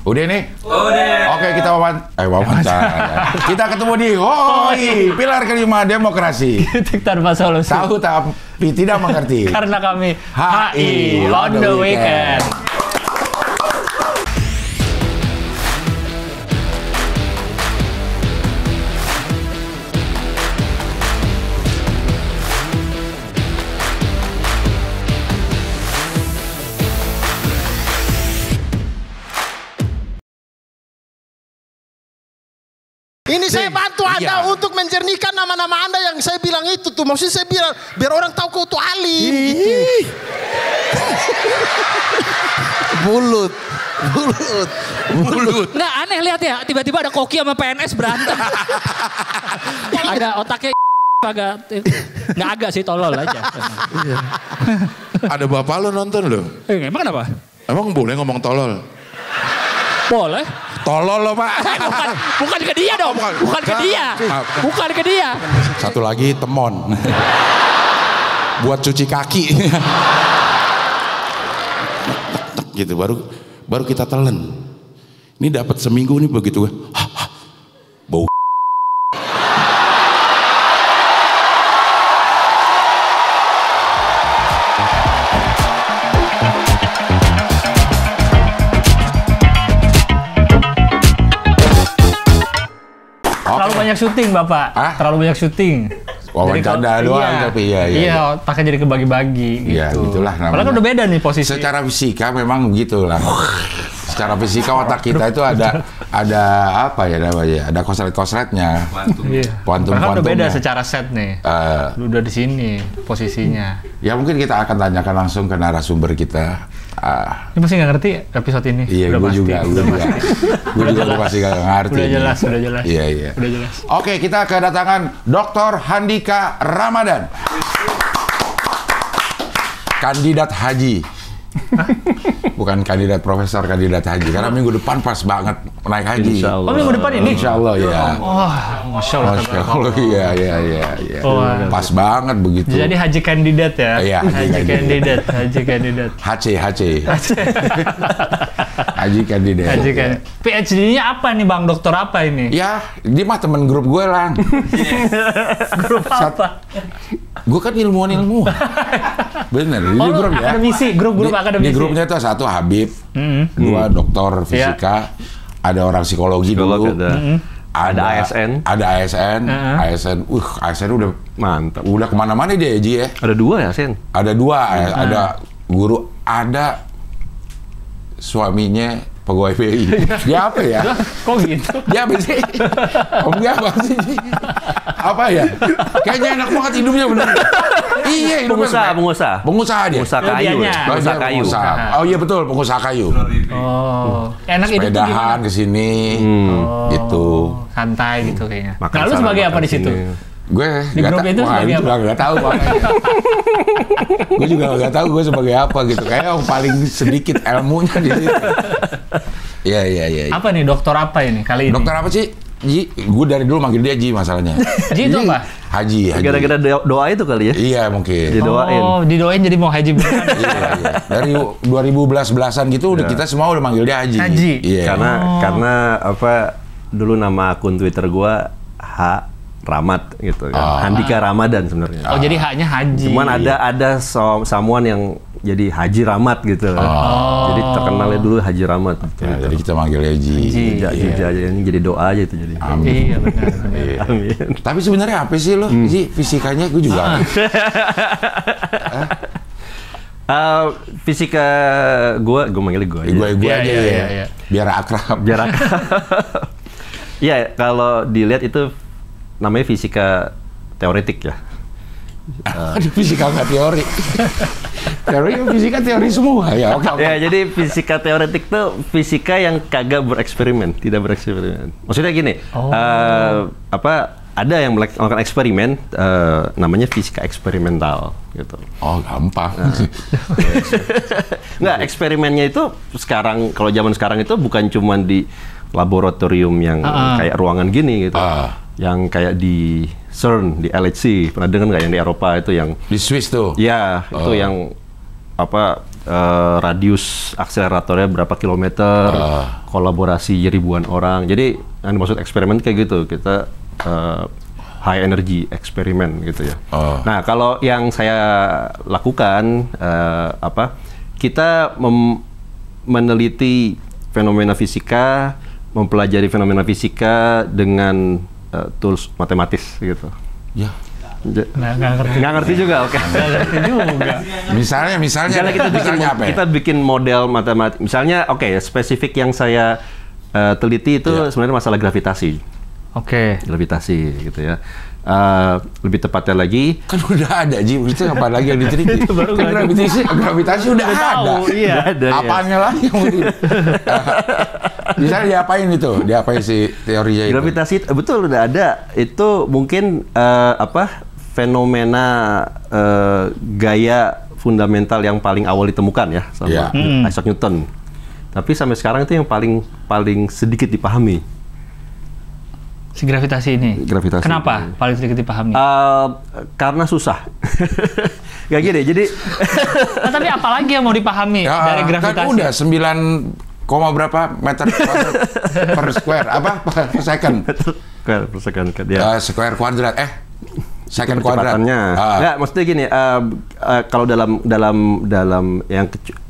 Udah nih? Udah. Oke, kita wawancara. Kita ketemu di pilar kelima demokrasi. Kritik tanpa solusi. Tahu tapi tidak mengerti. Karena kami HI on the weekend. Ini saya bantu Anda untuk menjernihkan nama-nama Anda yang saya bilang itu tuh. Maksudnya saya bilang biar orang tahu kau tuh alim. Gitu. Bulut. Nggak aneh lihat ya, tiba-tiba ada Koki sama PNS berantem. Agak otaknya nggak agak sih, tolol aja. Ada bapak lo nonton lo? Emang kenapa? Emang boleh ngomong tolol? Boleh. Tolol lo pak. Bukan ke dia dong. Bukan ke dia. Bukan ke dia. Satu lagi temon. Buat cuci kaki. Gitu baru kita telan. Ini dapat seminggu nih begitu. Bau. Terlalu banyak syuting Bapak. Terlalu banyak syuting. Wawancara doang tapi ya. Iya, otaknya jadi kebagi-bagi gitu. Iya, gitulah namanya. Padahal kan udah beda nih posisi. Secara fisika memang begitulah. Secara fisika otak kita itu ada apa ya namanya? Ada koslet-kosletnya. Kuantum. Padahal udah beda secara set nih. Udah di sini posisinya. Ya mungkin kita akan tanyakan langsung ke narasumber kita. Ini pasti nggak ngerti episode ini. Iya, gue juga pasti nggak ngerti. Udah jelas. Iya. Udah jelas. Oke, kita kedatangan Dr. Handika Ramadan. Kandidat haji. Bukan kandidat profesor, kandidat haji. Karena minggu depan pas banget naik haji. Oh, minggu depan ini? Insya Allah ya. Masya Allah. Iya. Pas banget begitu. Jadi haji kandidat ya? Iya, haji kandidat. HC. Haji kandidat. PhD-nya apa nih Bang? Dokter apa ini? Ya, dia mah temen grup gue lang. Grup apa? Gue kan ilmuwan. Bener, di grup ya. Akademisi, grup akademisi. Di grupnya itu satu Habib, dua dokter fisika, ada orang psikologi dulu. Ada ASN. ASN udah mantap. Udah kemana-mana dia Ji ya. Ada dua ya, Sen? Ada dua, ada guru, ada suaminya pegawai BI. Dia apa ya? Kok gitu? Dia apa sih? Dia apa sih? Apa ya? Kayaknya enak banget hidupnya bener. Iya, hidupnya. Pengusaha dia. Pengusaha kayu. Oh iya betul, pengusaha kayu. Oh, enak itu tuh sepedahan kesini, gitu. Santai gitu kayaknya. Nah, lu sebagai apa di situ? Gue di grup itu sebagai apa? Nggak tahu. Gue juga nggak tahu gue sebagai apa gitu. Kayak yang paling sedikit ilmunya di situ. Iya. Apa nih dokter apa ini kali ini? Dokter apa sih? Ji, gue dari dulu manggil dia Ji masalahnya. Ji itu apa? Haji. Gara-gara doa itu kali ya? Iya mungkin. Didoain. Oh, didoain jadi mau haji beneran. Iya. Dari 2011-an gitu udah kita semua udah manggil dia Haji. Iya. Karena apa? Dulu nama akun Twitter gua Ramat gitu kan. Handika Ramadan sebenarnya. Oh, jadi haknya Haji. Cuman ada someone yang jadi Haji Ramat gitu. Jadi terkenalnya dulu Haji Ramat. Ya, jadi kita manggil Haji. Aja ini jadi doa aja itu jadi. Amin. Iya benar. Amin. Tapi sebenarnya apa sih lo? Ji, fisikanya gue juga. Fisika gue manggilnya gue aja. Gue aja ya. Biar akrab. Iya, kalau dilihat itu namanya fisika teoretik ya. Ada fisika nggak teori. Fisika teori semua ya. Ya, jadi fisika teoretik tuh fisika yang kagak tidak bereksperimen. Maksudnya gini, ada yang melakukan eksperimen, namanya fisika eksperimental gitu. Oh, gampang. Nggak, eksperimennya itu kalau zaman sekarang itu bukan cuma di laboratorium yang kayak ruangan gini gitu. Yang kayak di CERN, di LHC, pernah dengar nggak yang di Eropa itu yang di Swiss tuh? Ya, itu yang radius akseleratornya berapa kilometer, kolaborasi ribuan orang. Jadi yang dimaksud eksperimen kayak gitu, kita high energy eksperimen gitu ya. Nah, kalau yang saya lakukan kita meneliti fenomena fisika, mempelajari fenomena fisika dengan tools matematis gitu. Ya. Nggak ngerti juga, oke. Nggak ngerti juga. Misalnya kita bikin model matematik. Misalnya, spesifik yang saya teliti itu sebenarnya masalah gravitasi. Gravitasi gitu ya. Lebih tepatnya lagi kan udah ada Ji, itu apa lagi yang diteliti? Kan gravitasi udah ada. Iya. Apanya lagi yang mau misalnya diapain si teorinya itu? Gravitasi betul udah ada. Itu mungkin fenomena gaya fundamental yang paling awal ditemukan ya sama Isaac Newton. Tapi sampai sekarang itu yang paling sedikit dipahami. Si gravitasi ini. Kenapa paling sedikit dipahami? Karena susah. Gak gini, jadi. Tapi apalagi yang mau dipahami dari gravitasi? Kan udah 9, berapa meter per square per second? Per second kan ya. Square kuadrat second kuadrat. Nggak, maksudnya gini. Kalau dalam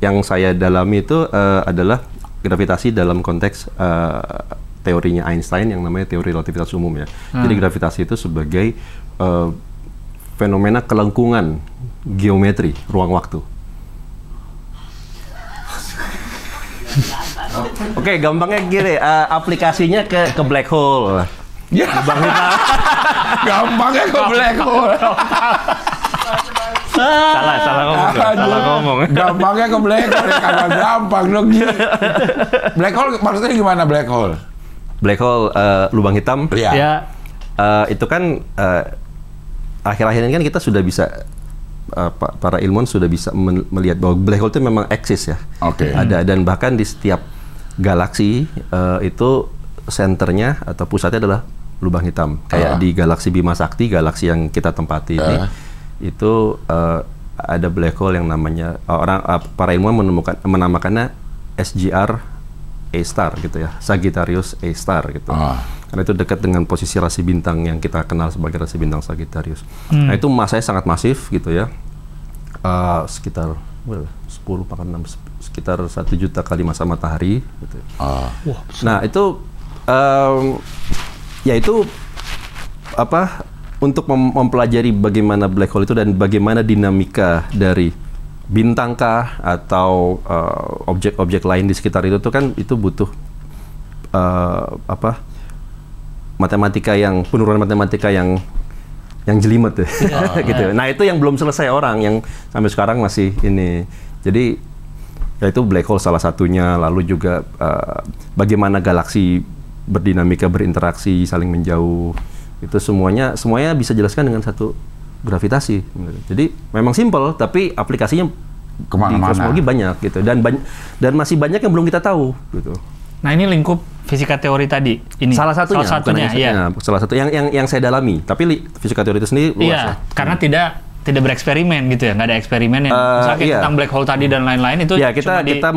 yang saya dalami itu adalah gravitasi dalam konteks teorinya Einstein yang namanya teori relativitas umum ya. Jadi gravitasi itu sebagai fenomena kelengkungan geometri ruang waktu. Oke, gampangnya gini, aplikasinya ke black hole. Ya. Gampangnya ke black hole. Salah ngomong. Gampangnya ke black hole, karena gampang dong. Black hole maksudnya gimana black hole? Black hole, lubang hitam. Ya. Itu kan akhir-akhir ini kan kita sudah bisa para ilmuwan sudah bisa melihat bahwa black hole itu memang eksis ya. Ada, dan bahkan di setiap galaksi itu senternya atau pusatnya adalah lubang hitam. Kayak di galaksi Bima Sakti, galaksi yang kita tempati ini, itu ada black hole yang namanya para ilmuwan menamakannya SGR A-star gitu ya, Sagittarius A-star gitu. Karena itu dekat dengan posisi rasi bintang yang kita kenal sebagai rasi bintang Sagittarius. Nah itu masanya sangat masif gitu ya, sekitar 10 pangkat 6, sekitar 1 juta kali masa matahari. Gitu. Nah itu, yaitu untuk mempelajari bagaimana black hole itu dan bagaimana dinamika dari bintangkah atau objek-objek lain di sekitar itu tuh kan itu butuh penurunan matematika yang jelimet ya. Gitu. Nah itu yang belum selesai orang, yang sampai sekarang masih ini. Jadi ya itu black hole salah satunya, lalu juga bagaimana galaksi berdinamika, berinteraksi, saling menjauh. Itu semuanya bisa jelaskan dengan satu gravitasi. Jadi memang simpel, tapi aplikasinya di kosmologi banyak gitu, dan masih banyak yang belum kita tahu gitu. Nah ini lingkup fisika teori tadi ini. Salah satunya iya. Salah satu yang saya dalami. Tapi fisika teori itu sendiri luas. Iya, karena tidak bereksperimen gitu ya, nggak ada eksperimen yang misalnya tentang black hole tadi dan lain-lain itu. Ya kita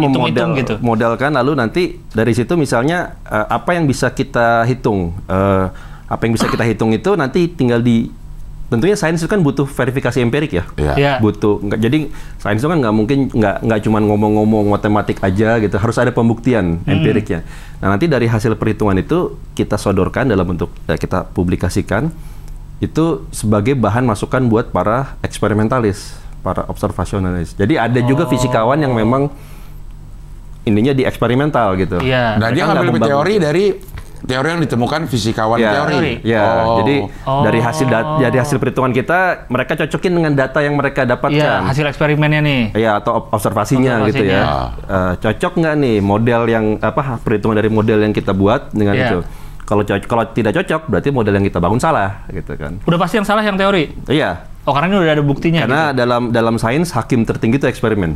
modelkan, lalu nanti dari situ misalnya apa yang bisa kita hitung, itu nanti tinggal tentunya sains itu kan butuh verifikasi empirik ya. Jadi sains itu kan nggak cuma ngomong-ngomong matematik aja gitu, harus ada pembuktian empiriknya. Nah nanti dari hasil perhitungan itu kita sodorkan dalam bentuk kita publikasikan itu sebagai bahan masukan buat para eksperimentalis, para observasionalis. Jadi ada juga fisikawan yang memang ininya di eksperimental gitu. Nah dia ngambil teori dari teori yang ditemukan fisikawan teori. Jadi dari hasil perhitungan kita, mereka cocokin dengan data yang mereka dapatkan. Hasil eksperimennya nih. Atau observasinya gitu ya. Cocok nggak nih model yang perhitungan dari model yang kita buat dengan itu. Kalau tidak cocok, berarti model yang kita bangun salah, gitu kan. Udah pasti yang salah yang teori? Iya. Karena ini udah ada buktinya. Karena gitu? dalam sains hakim tertinggi itu eksperimen.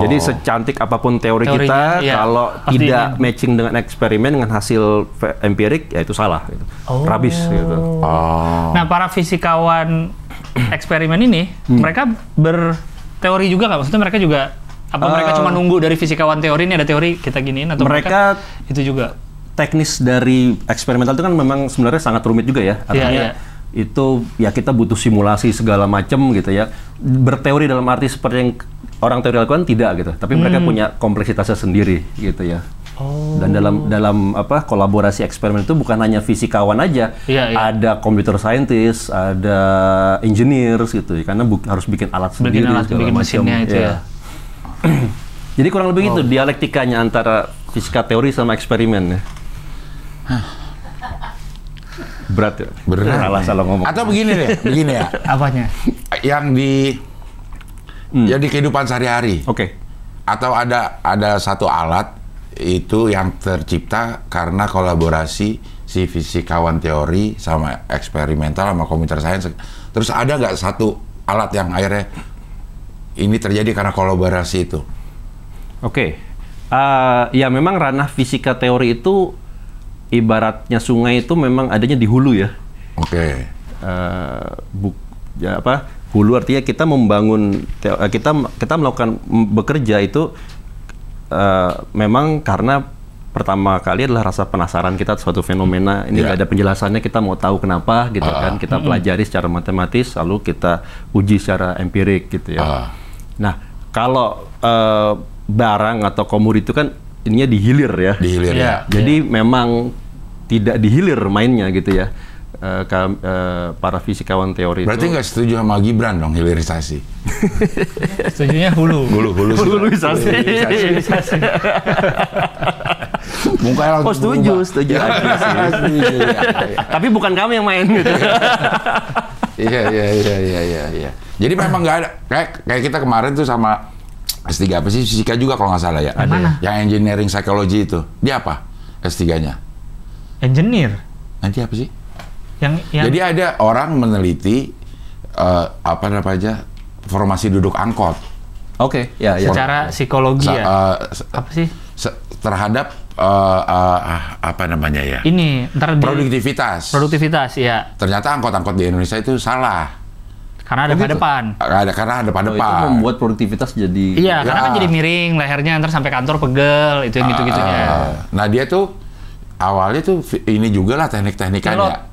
Jadi secantik apapun teori kita, kalau tidak matching dengan eksperimen, dengan hasil empirik, ya itu salah. Gitu. Rabis. Gitu. Nah, para fisikawan eksperimen ini, mereka teori juga nggak? Maksudnya mereka juga mereka cuma nunggu dari fisikawan teori ini ada teori kita giniin atau mereka itu juga teknis dari eksperimental itu kan memang sebenarnya sangat rumit juga ya. Artinya itu ya kita butuh simulasi segala macam gitu ya. Berteori dalam arti seperti yang orang teori lakukan tidak gitu. Tapi mereka punya kompleksitasnya sendiri gitu ya. Dan dalam kolaborasi eksperimen itu bukan hanya fisikawan aja, ada computer scientist, ada engineers gitu, karena harus bikin alat sendiri, bikin mesinnya itu ya. Jadi kurang lebih itu dialektikanya antara fisika teori sama eksperimen ya. Berat ya. Berat. Salah ngomong. Atau begini ya. Apanya? Yang di kehidupan sehari-hari. Oke. Atau ada satu alat itu yang tercipta karena kolaborasi si fisikawan teori sama eksperimental sama computer science. Terus ada nggak satu alat yang akhirnya ini terjadi karena kolaborasi itu? Oke. Ya memang ranah fisika teori itu ibaratnya sungai itu memang adanya di hulu ya. Oke. Hulu artinya kita membangun, kita melakukan bekerja itu memang karena pertama kali adalah rasa penasaran kita suatu fenomena ini nggak ada penjelasannya, kita mau tahu kenapa gitu kan, kita pelajari secara matematis lalu kita uji secara empirik gitu ya. Nah kalau barang atau komoditi itu kan ininya dihilir ya. Dihilir ya. Jadi memang tidak dihilir mainnya gitu ya. Para fisikawan teori berarti nggak setuju sama Gibran dong hilirisasi? Setujunya huluisasi. Setuju aja sih. Tapi bukan kami yang main gitu. Iya. Jadi memang nggak ada kayak kita kemarin tuh sama S3 apa sih, fisika juga kalau nggak salah ya. Mana? Yang engineering psychology itu. Dia apa? S3-nya? Engineer. Nanti apa sih? Yang Jadi ada orang meneliti formasi duduk angkot. Oke, ya. Secara psikologi apa sih? Terhadap ya? Ini produktivitas. Ya. Ternyata angkot-angkot di Indonesia itu salah. Karena ada depan. Karena ada depan. Itu membuat produktivitas jadi. Iya, karena kan jadi miring lehernya, ntar sampai kantor pegel, itu yang gitu-gitunya. Nah dia tuh awalnya tuh ini juga lah teknik-teknikannya.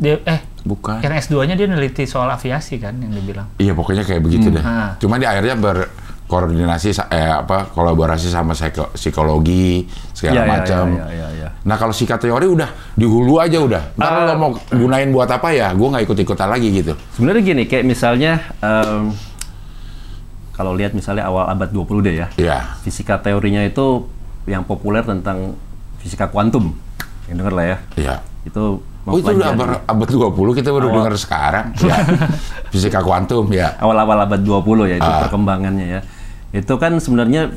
Bukan. Yang S2-nya dia neliti soal aviasi kan yang dia bilang. Iya, pokoknya kayak begitu deh. Cuma di akhirnya berkoordinasi kolaborasi sama psikologi segala macam. Iya. Nah, kalau psika teori udah di hulu aja udah. Ntar lo mau gunain buat apa ya? Gue nggak ikut-ikutan lagi gitu. Sebenarnya gini, kayak misalnya kalau lihat misalnya awal abad 20 deh ya. Iya. Fisika teorinya itu yang populer tentang fisika kuantum. Yang denger lah ya. Iya. Itu itu udah abad 20 kita baru dengar sekarang. Ya. Fisika kuantum ya. Awal-awal abad 20 ya itu perkembangannya ya. Itu kan sebenarnya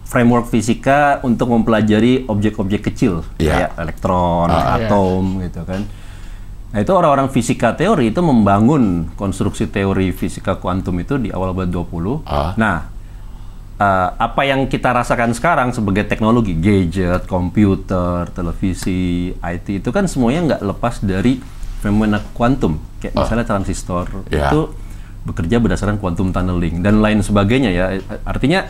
framework fisika untuk mempelajari objek-objek kecil kayak elektron, atom gitu kan. Nah, itu orang-orang fisika teori itu membangun konstruksi teori fisika kuantum itu di awal abad 20. Nah, apa yang kita rasakan sekarang sebagai teknologi, gadget, komputer, televisi, IT, itu kan semuanya nggak lepas dari fenomena kuantum. Kayak misalnya transistor, itu bekerja berdasarkan quantum tunneling, dan lain sebagainya ya. Artinya,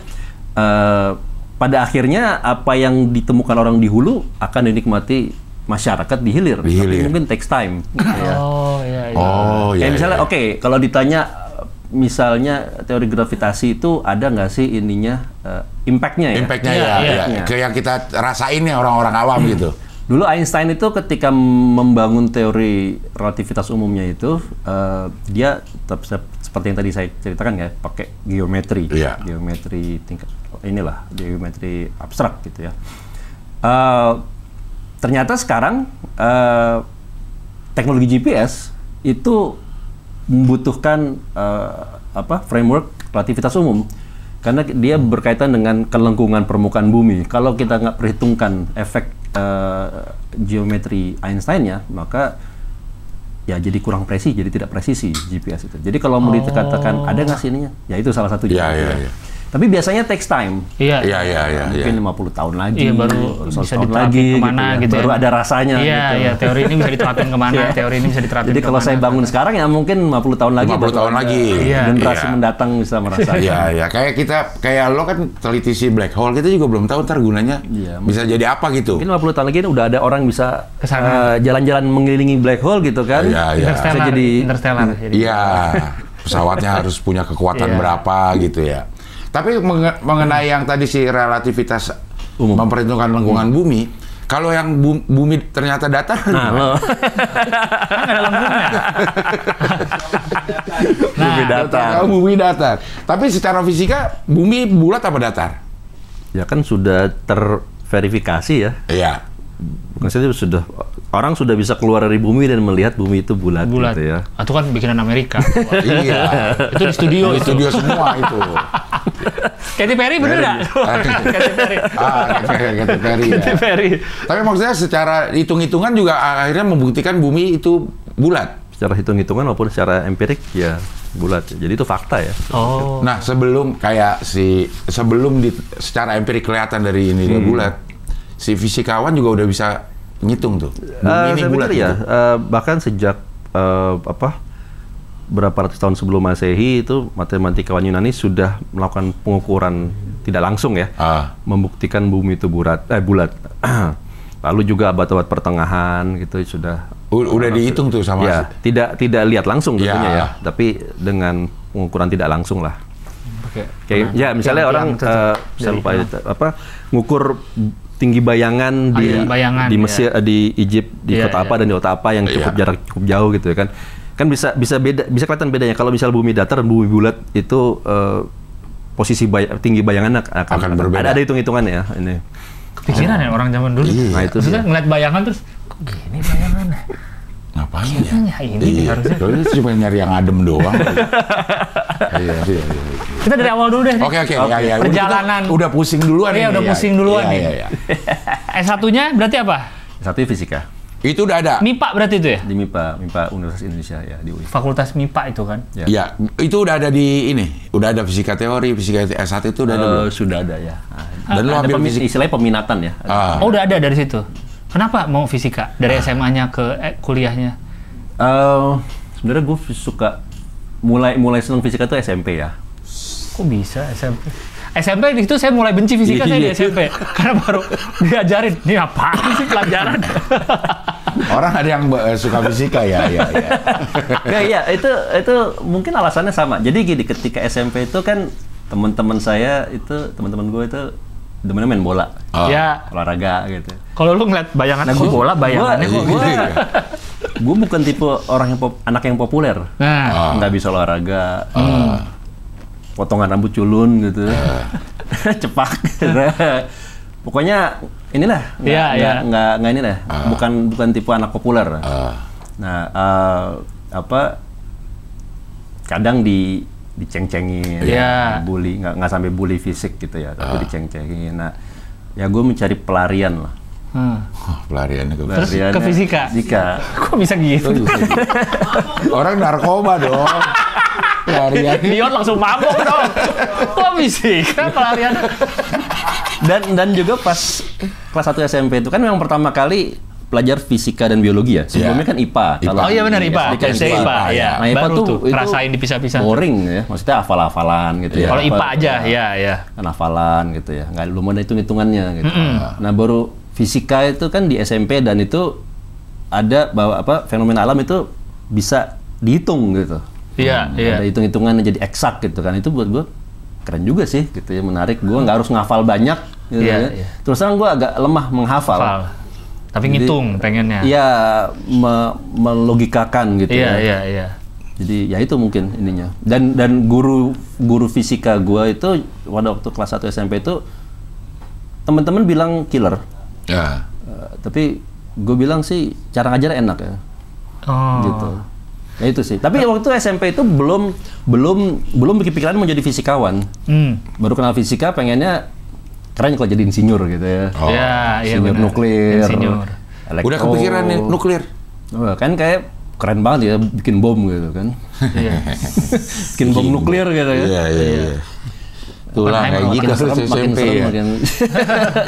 pada akhirnya apa yang ditemukan orang di hulu akan dinikmati masyarakat di hilir. Tapi mungkin takes time. Kayak misalnya, kalau ditanya, misalnya teori gravitasi itu ada nggak sih ininya impact-nya ya? Impact-nya ya. Kayak yang kita rasain ya orang-orang awam gitu. Dulu Einstein itu ketika membangun teori relativitas umumnya itu dia seperti yang tadi saya ceritakan ya, pakai geometri, geometri tingkat geometri abstrak gitu ya. Ternyata sekarang teknologi GPS itu membutuhkan framework relativitas umum karena dia berkaitan dengan kelengkungan permukaan bumi. Kalau kita nggak perhitungkan efek geometri Einstein ya, maka ya jadi kurang presisi, jadi tidak presisi GPS itu. Jadi kalau mau dikatakan ada nggak sih ininya? Ya itu salah satunya. Tapi biasanya takes time. Iya. Mungkin 50 tahun lagi. Iya, baru 100 bisa tahun diterapin lagi kemana gitu baru ya. ada rasanya Iya, gitu. iya, teori ini bisa diterapin kemana, teori ini bisa diterapin Jadi kalau kemana. saya bangun sekarang ya mungkin 50 tahun lagi. 50 tahun lagi. Generasi mendatang bisa merasakan. Iya. Kayak lo kan teliti si black hole, kita juga belum tahu ntar gunanya bisa jadi apa gitu. Mungkin 50 tahun lagi udah ada orang bisa Kesana. jalan-jalan mengelilingi black hole gitu kan. Iya. Bisa jadi Interstellar. Iya, pesawatnya harus punya kekuatan berapa gitu ya. Tapi mengenai yang tadi si relativitas memperhitungkan lengkungan bumi, kalau yang bumi ternyata datar, Kan ada lengkungnya. bumi datar. Bumi datar. Tapi secara fisika bumi bulat apa datar? Ya kan sudah terverifikasi ya. Iya. Maksudnya orang sudah bisa keluar dari bumi dan melihat bumi itu bulat gitu ya. Itu kan bikinan Amerika. Iya. Itu di studio Di itu. studio semua itu. Katy Perry bener nggak? Katy Perry. Katy Perry. Katy Perry. Tapi maksudnya secara hitung-hitungan juga akhirnya membuktikan bumi itu bulat. Secara hitung-hitungan maupun secara empirik ya bulat. Jadi itu fakta ya. Oh. Nah, sebelum secara empirik kelihatan dari ini dia bulat, si fisikawan juga udah bisa ngitung tuh. Bumi ini Saya bulat pikir ya, gitu. bahkan sejak berapa ratus tahun sebelum Masehi itu matematikawan Yunani sudah melakukan pengukuran tidak langsung ya, membuktikan bumi itu bulat. Lalu juga abad-abad pertengahan gitu sudah. Udah dihitung tuh sama. Ya, tidak lihat langsung tentunya ya, tapi dengan pengukuran tidak langsung lah. Kayak ya misalnya orang saya lupa ngukur tinggi bayangan di Mesir, di Egypt, di kota apa dan di kota apa yang jarak cukup jauh gitu ya kan. Kan bisa kelihatan bedanya kalau misal bumi datar dan bumi bulat itu posisi tinggi bayangan akan berbeda. Ada hitung-hitungannya ya ini. Kepikiran ya orang zaman dulu. Nah, itu maksudnya ngeliat bayangan terus kok gini bayangannya. Ngapain ya? Ini harusnya. Kalau cuma nyari yang adem doang. Iya. Kita dari awal dulu deh. Oke. Ya. Perjalanan. Udah pusing duluan. Iya, udah pusing duluan nih. Iya. S1-nya berarti apa? Satu fisika. Itu udah ada. MIPA berarti itu ya? Di MIPA Universitas Indonesia ya di UI. Fakultas MIPA itu kan? Iya, itu udah ada di ini. Udah ada fisika teori, fisika S1 itu udah ada belum? Sudah ada ya. Dan lo ambil istilahnya peminatan ya. Oh, udah ada dari situ. Kenapa mau fisika? Dari SMA-nya ke kuliahnya? Sebenarnya gue suka mulai senang fisika tuh SMP ya. Kok bisa SMP? SMP itu saya mulai benci fisika saya di SMP karena baru diajarin ini apaan sih pelajaran. Orang ada yang suka fisika ya. Nah, iya itu mungkin alasannya sama. Jadi gini, ketika SMP itu kan teman-teman gue itu demennya main bola, olahraga gitu. Kalau lu ngeliat bayangan bola, bayangannya kok. Gue bukan tipe orang anak yang populer. Nggak bisa olahraga. Potongan rambut culun gitu, cepak. Pokoknya inilah, nggak ini lah. Bukan tipe anak populer. Nah, kadang diceng-cengin, bully, nggak sampai bully fisik gitu ya, tapi diceng-cengin. Nah, ya gue mencari pelarian lah. Pelariannya ke Terus ke fisika. Kok bisa gitu? Orang narkoba dong. Pelarian. Dion langsung mabok dong. Kok fisika pelarian? Dan juga pas kelas 1 SMP itu kan memang pertama kali belajar fisika dan biologi ya. Sebelumnya kan IPA. Oh iya benar IPA. IPA ya. Nah, IPA tuh itu rasain dipisah-pisah. Boring ya. Maksudnya hafal-hafalan gitu ya. Kalau IPA aja, ya. Kan hafalan gitu ya. Nggak belum ada hitung-hitungannya gitu. Nah, baru fisika itu kan di SMP dan itu ada bahwa fenomena alam itu bisa dihitung gitu. Iya. Ada hitung-hitungannya jadi eksak gitu kan. Itu buat gue keren juga sih gitu ya, menarik. Gue nggak harus ngafal banyak gitu ya. Terus terang gue agak lemah menghafal. Tapi ngitung pengennya. Iya, melogikakan gitu ya. Iya. Jadi ya itu mungkin ininya. Dan guru fisika gue itu pada waktu kelas 1 SMP itu teman-teman bilang killer. Ya. Tapi gue bilang sih cara ngajar enak ya. Gitu. Ya itu sih. Tapi waktu SMP itu belum berpikiran mau jadi fisikawan. Baru kenal fisika, pengennya keren kalau jadi insinyur gitu ya. Insinyur nuklir. Elektro. Udah kepikiran nuklir? Kan kayak keren banget ya bikin bom gitu kan. Bikin bom nuklir gitu ya. Iya. Itulah kayak gitu SMP ya.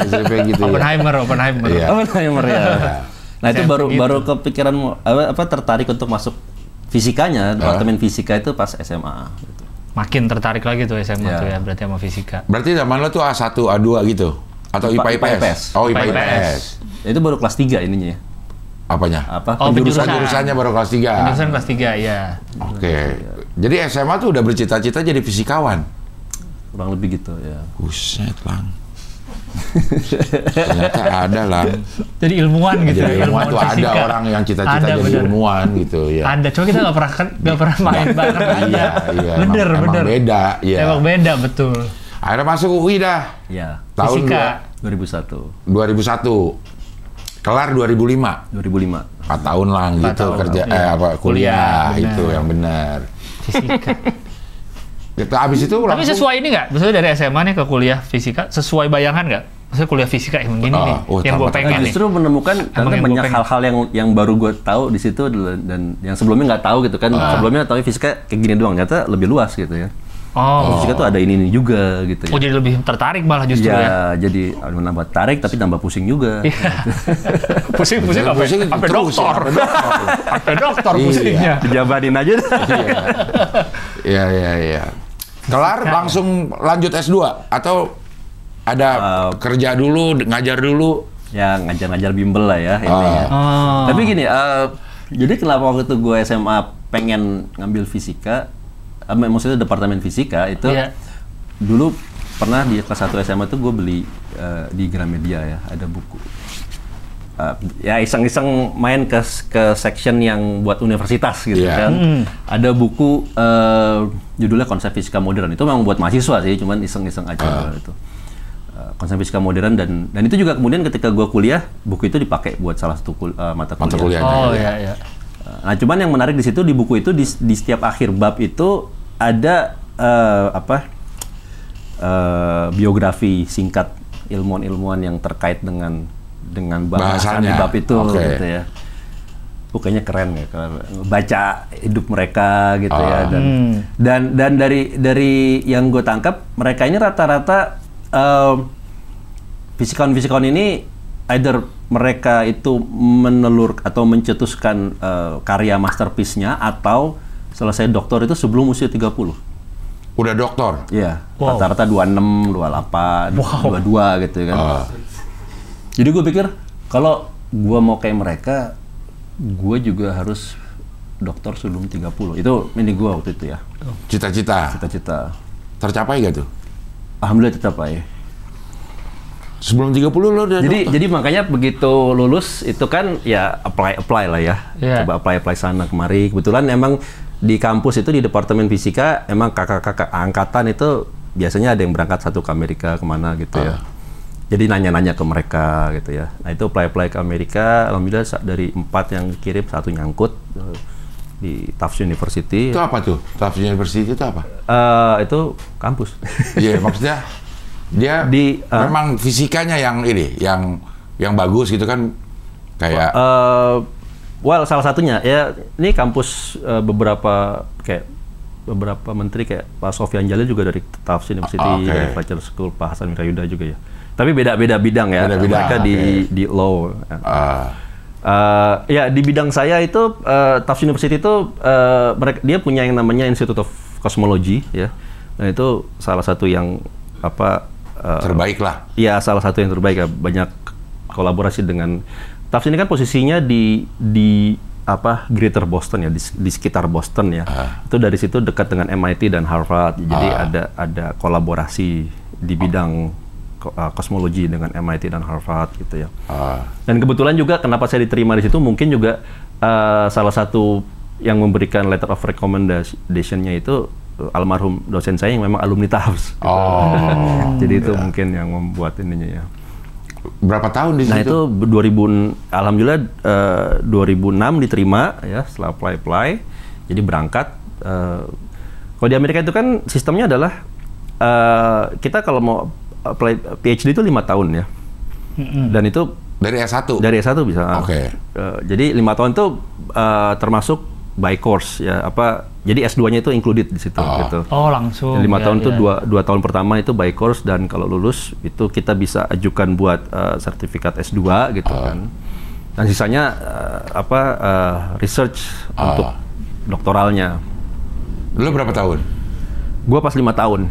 SMP gitu ya. Oppenheimer. Iya. Oppenheimer ya. Nah itu baru kepikiran apa tertarik untuk masuk fisikanya, departemen fisika itu pas SMA. Gitu. Makin tertarik lagi tuh SMA tuh ya, berarti sama fisika. Berarti zaman lo tuh A1, A2 gitu? Atau IPA IPS? Oh IPA IPS. Itu baru kelas 3 ininya ya. Apanya? Penjurusannya baru kelas 3. Penjurusan kelas 3 ya. Oke. Jadi SMA tuh udah bercita-cita jadi fisikawan. Kurang lebih gitu ya. Buset, Lang. Ternyata ada, Lang. Jadi ilmuwan gitu. Jadi ilmuwan tuh ada orang yang cita-cita jadi ilmuwan gitu ya. Ada, cuma kita nggak pernah main bareng aja. Iya. Bener. Beda, ya. Emang beda, betul. Akhirnya masuk UI dah. Iya. Tahun Fisika. 2001. Kelar 2005. 4 tahun lah gitu kerja kuliah itu yang benar. Fisika. Gitu, abis itu Tapi sesuai ini nggak? Maksudnya dari SMA nih ke kuliah fisika, sesuai bayangan nggak? Maksudnya kuliah fisika yang begini nih, yang gue pengen nih. Justru menemukan karena banyak hal-hal yang baru gue tahu di situ dan yang sebelumnya nggak tahu gitu kan. Sebelumnya tahu fisika kayak gini doang, ternyata lebih luas gitu ya. Fisika tuh ada ini juga gitu ya. Oh jadi lebih tertarik malah justru ya? Jadi menambah tarik tapi tambah pusing juga. Pusing sampai dokter. Sampai dokter pusingnya. Dijabarin aja. Iya. Kelar langsung lanjut S2 atau ada kerja dulu, ngajar dulu? Ya ngajar-ngajar bimbel lah ya intinya. Tapi gini, jadi kenapa waktu itu gue SMA pengen ngambil fisika, maksudnya departemen fisika itu dulu pernah di kelas 1 SMA tuh gue beli di Gramedia ya, ada buku. Ya iseng-iseng main ke section yang buat universitas gitu kan. Ada buku judulnya Konsep Fisika Modern. Itu memang buat mahasiswa sih, cuman iseng-iseng aja itu. Konsep Fisika Modern dan itu juga kemudian ketika gue kuliah, buku itu dipakai buat salah satu mata kuliah. Oh iya. Nah, cuman yang menarik di situ di buku itu di setiap akhir bab itu ada biografi singkat ilmuwan-ilmuwan yang terkait dengan bahasan di bab itu gitu ya. Kayaknya keren ya kalau baca hidup mereka gitu ya dan dari yang gue tangkap mereka ini rata-rata fisikawan ini either mereka itu menelur atau mencetuskan karya masterpiece-nya atau selesai doktor itu sebelum usia 30. Udah doktor? Iya, rata-rata 26, 28, 22 gitu kan. Jadi gue pikir kalau gue mau kayak mereka, gue juga harus dokter sebelum 30. Itu ini gue waktu itu ya. Cita-cita? Cita-cita. Tercapai gak tuh? Alhamdulillah tercapai. Sebelum 30 lo udah jadi makanya begitu lulus itu kan ya apply lah ya. Coba apply sana kemari. Kebetulan emang di kampus itu di departemen fisika emang kakak-kakak angkatan itu biasanya ada yang berangkat satu ke Amerika kemana gitu ya. Jadi nanya-nanya ke mereka gitu ya. Nah itu apply ke Amerika, alhamdulillah dari 4 yang kirim 1 nyangkut di Tufts University. Itu apa tuh? Tufts University itu apa? Itu kampus. Iya maksudnya dia memang fisikanya yang ini, yang bagus gitu kan kayak. Well salah satunya ya ini kampus beberapa menteri kayak Pak Sofyan Jalil juga dari Tufts University, dari Fletcher School, Pak Hasan Mirayuda juga ya. Tapi beda-beda bidang ya. Mereka di law. Ya di bidang saya itu Tufts University itu dia punya yang namanya Institute of Cosmology ya. Dan itu salah satu yang terbaik lah. Iya salah satu yang terbaik ya. Banyak kolaborasi dengan Tufts ini kan posisinya di Greater Boston ya, di sekitar Boston ya. Itu dari situ dekat dengan MIT dan Harvard. Jadi ada kolaborasi di bidang kosmologi dengan MIT dan Harvard gitu ya. Dan kebetulan juga kenapa saya diterima di situ mungkin juga salah satu yang memberikan letter of recommendation-nya itu almarhum dosen saya yang memang alumni Tufts. Jadi itu mungkin yang membuat ininya ya. Berapa tahun di situ? Nah itu alhamdulillah 2006 diterima ya setelah apply. Jadi berangkat. Kalau di Amerika itu kan sistemnya adalah kita kalau mau apply PhD itu 5 tahun ya. Dan itu dari S1? Dari S1 bisa. Oke. Jadi 5 tahun itu termasuk by course ya jadi S2-nya itu included di situ gitu. Oh langsung. 5 tahun itu 2 tahun pertama itu by course dan kalau lulus itu kita bisa ajukan buat sertifikat S2 gitu kan. Dan sisanya research untuk doktoralnya. Lu berapa tahun? Gua pas 5 tahun.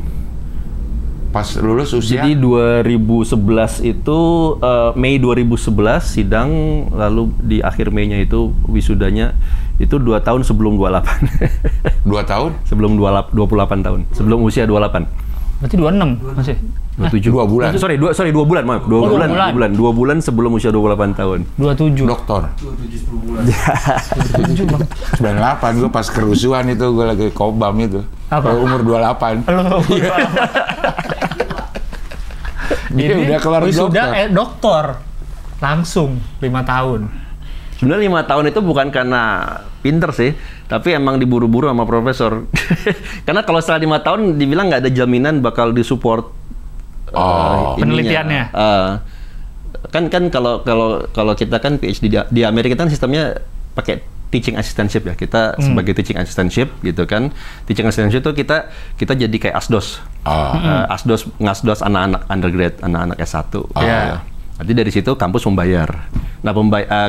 Pas lulus usia? Jadi 2011 itu Mei 2011 sidang, lalu di akhir Mei-nya itu wisudanya itu 2 tahun sebelum 28. 2 tahun? Sebelum 28 tahun. Sebelum usia 28. Berarti 26 masih? 27. 2 bulan. Sorry, 2 bulan, maaf. 2 bulan. 2 bulan sebelum usia 28 tahun. 27. Doktor. 27 10 bulan. 27 bang. 98 gue pas kerusuhan itu gue lagi kobam itu. Apa? Umur 28. Dia Ini udah kelar wisuda dokter. doktor. Langsung 5 tahun. Sebenarnya 5 tahun itu bukan karena pinter sih, tapi emang diburu-buru sama profesor. Karena kalau setelah 5 tahun dibilang nggak ada jaminan bakal disupport penelitiannya. Kan kalau kita kan PhD di Amerika kan sistemnya pakai teaching assistantship ya. Kita sebagai teaching assistantship gitu kan. Teaching assistantship itu kita jadi kayak asdos. Ngasdos anak-anak undergrad, anak-anak S1. Ya. Nanti dari situ kampus membayar. Nah,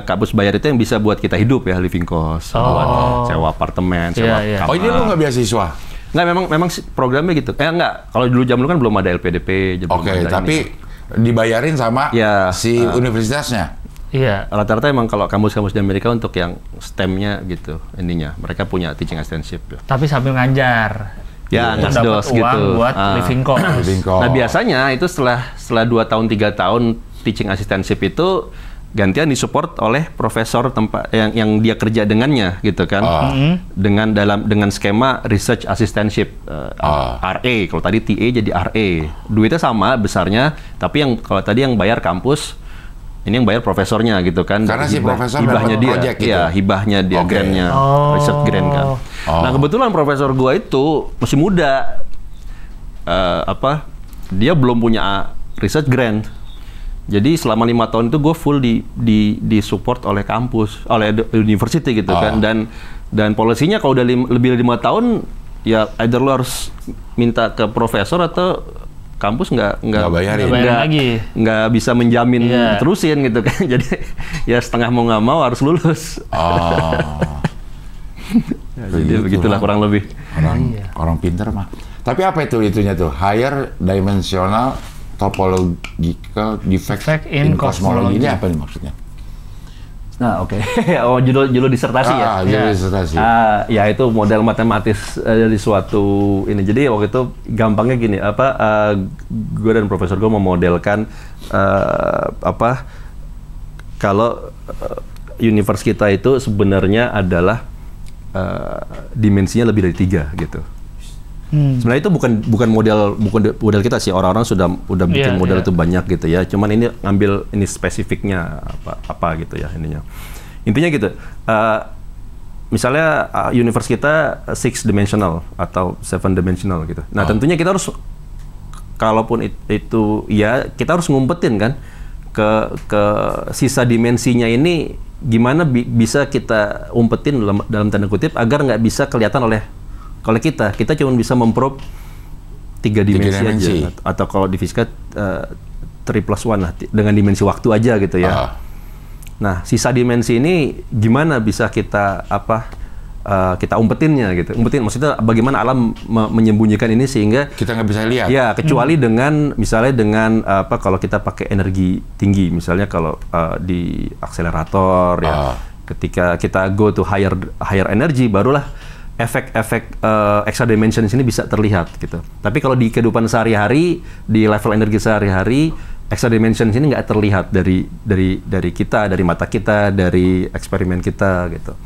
kampus bayar itu yang bisa buat kita hidup ya, living cost, sewa apartemen, sewa kamar. Oh, ini lu nggak beasiswa? Nggak, memang programnya gitu. Nggak. Kalau dulu zaman dulu kan belum ada LPDP. Oke, tapi dibayarin sama si universitasnya? Iya. Rata-rata emang kalau kampus-kampus di Amerika untuk yang STEM-nya gitu, ininya. Mereka punya teaching assistantship. Ya. Tapi sambil ngajar. Ya, ngasdos gitu. Uang buat living cost. Nah, biasanya itu setelah 2 tahun 3 tahun teaching assistantship itu gantian disupport oleh profesor tempat yang dia kerja dengannya gitu kan. Dengan skema research assistantship RA. Kalau tadi TA jadi RA. Duitnya sama besarnya, tapi kalau tadi yang bayar kampus, ini yang bayar profesornya gitu kan. Karena si profesor hibahnya dia, project gitu. Iya, hibahnya dia, grantnya, research grant kan. Nah, kebetulan profesor gua itu masih muda. Dia belum punya research grant. Jadi selama 5 tahun itu gue full di support oleh kampus, oleh university gitu kan. Dan polisinya kalau udah lebih dari 5 tahun, ya either lo harus minta ke profesor atau kampus nggak bisa menjamin terusin gitu kan. Jadi ya setengah mau nggak mau harus lulus. Jadi begitulah kurang lebih. Orang pinter mah. Tapi apa itunya tuh? Higher dimensional topological defect in cosmology. Ini apa nih maksudnya? Nah, oke. Oh, judul disertasi ya? Judul disertasi. Ya itu model matematis dari suatu ini. Jadi waktu itu gampangnya gini, gue dan profesor gue memodelkan kalau universe kita itu sebenarnya adalah dimensinya lebih dari 3 gitu. Sebenarnya itu bukan model kita sih, orang-orang sudah bikin model itu banyak gitu ya. Cuman ini ngambil ini spesifiknya apa gitu ya ininya. Intinya gitu. Misalnya universe kita 6 dimensional atau 7 dimensional gitu. Nah, tentunya kita harus, kalaupun itu ya kita harus ngumpetin kan ke sisa dimensinya ini gimana bisa kita umpetin dalam tanda kutip agar nggak bisa kelihatan oleh kita cuma bisa memprobe 3 dimensi aja, atau kalau di fisika 3+1 lah, dengan dimensi waktu aja gitu ya. Nah, sisa dimensi ini gimana bisa kita kita umpetinnya gitu. Umpetin maksudnya bagaimana alam menyembunyikan ini sehingga kita nggak bisa lihat. Ya, kecuali dengan misalnya dengan kalau kita pakai energi tinggi, misalnya kalau di akselerator ya. Ketika kita go to higher energy, barulah efek-efek extra dimension di sini bisa terlihat gitu. Tapi kalau di kehidupan sehari-hari, di level energi sehari-hari, extra dimension di sini nggak terlihat dari kita, dari mata kita, dari eksperimen kita gitu.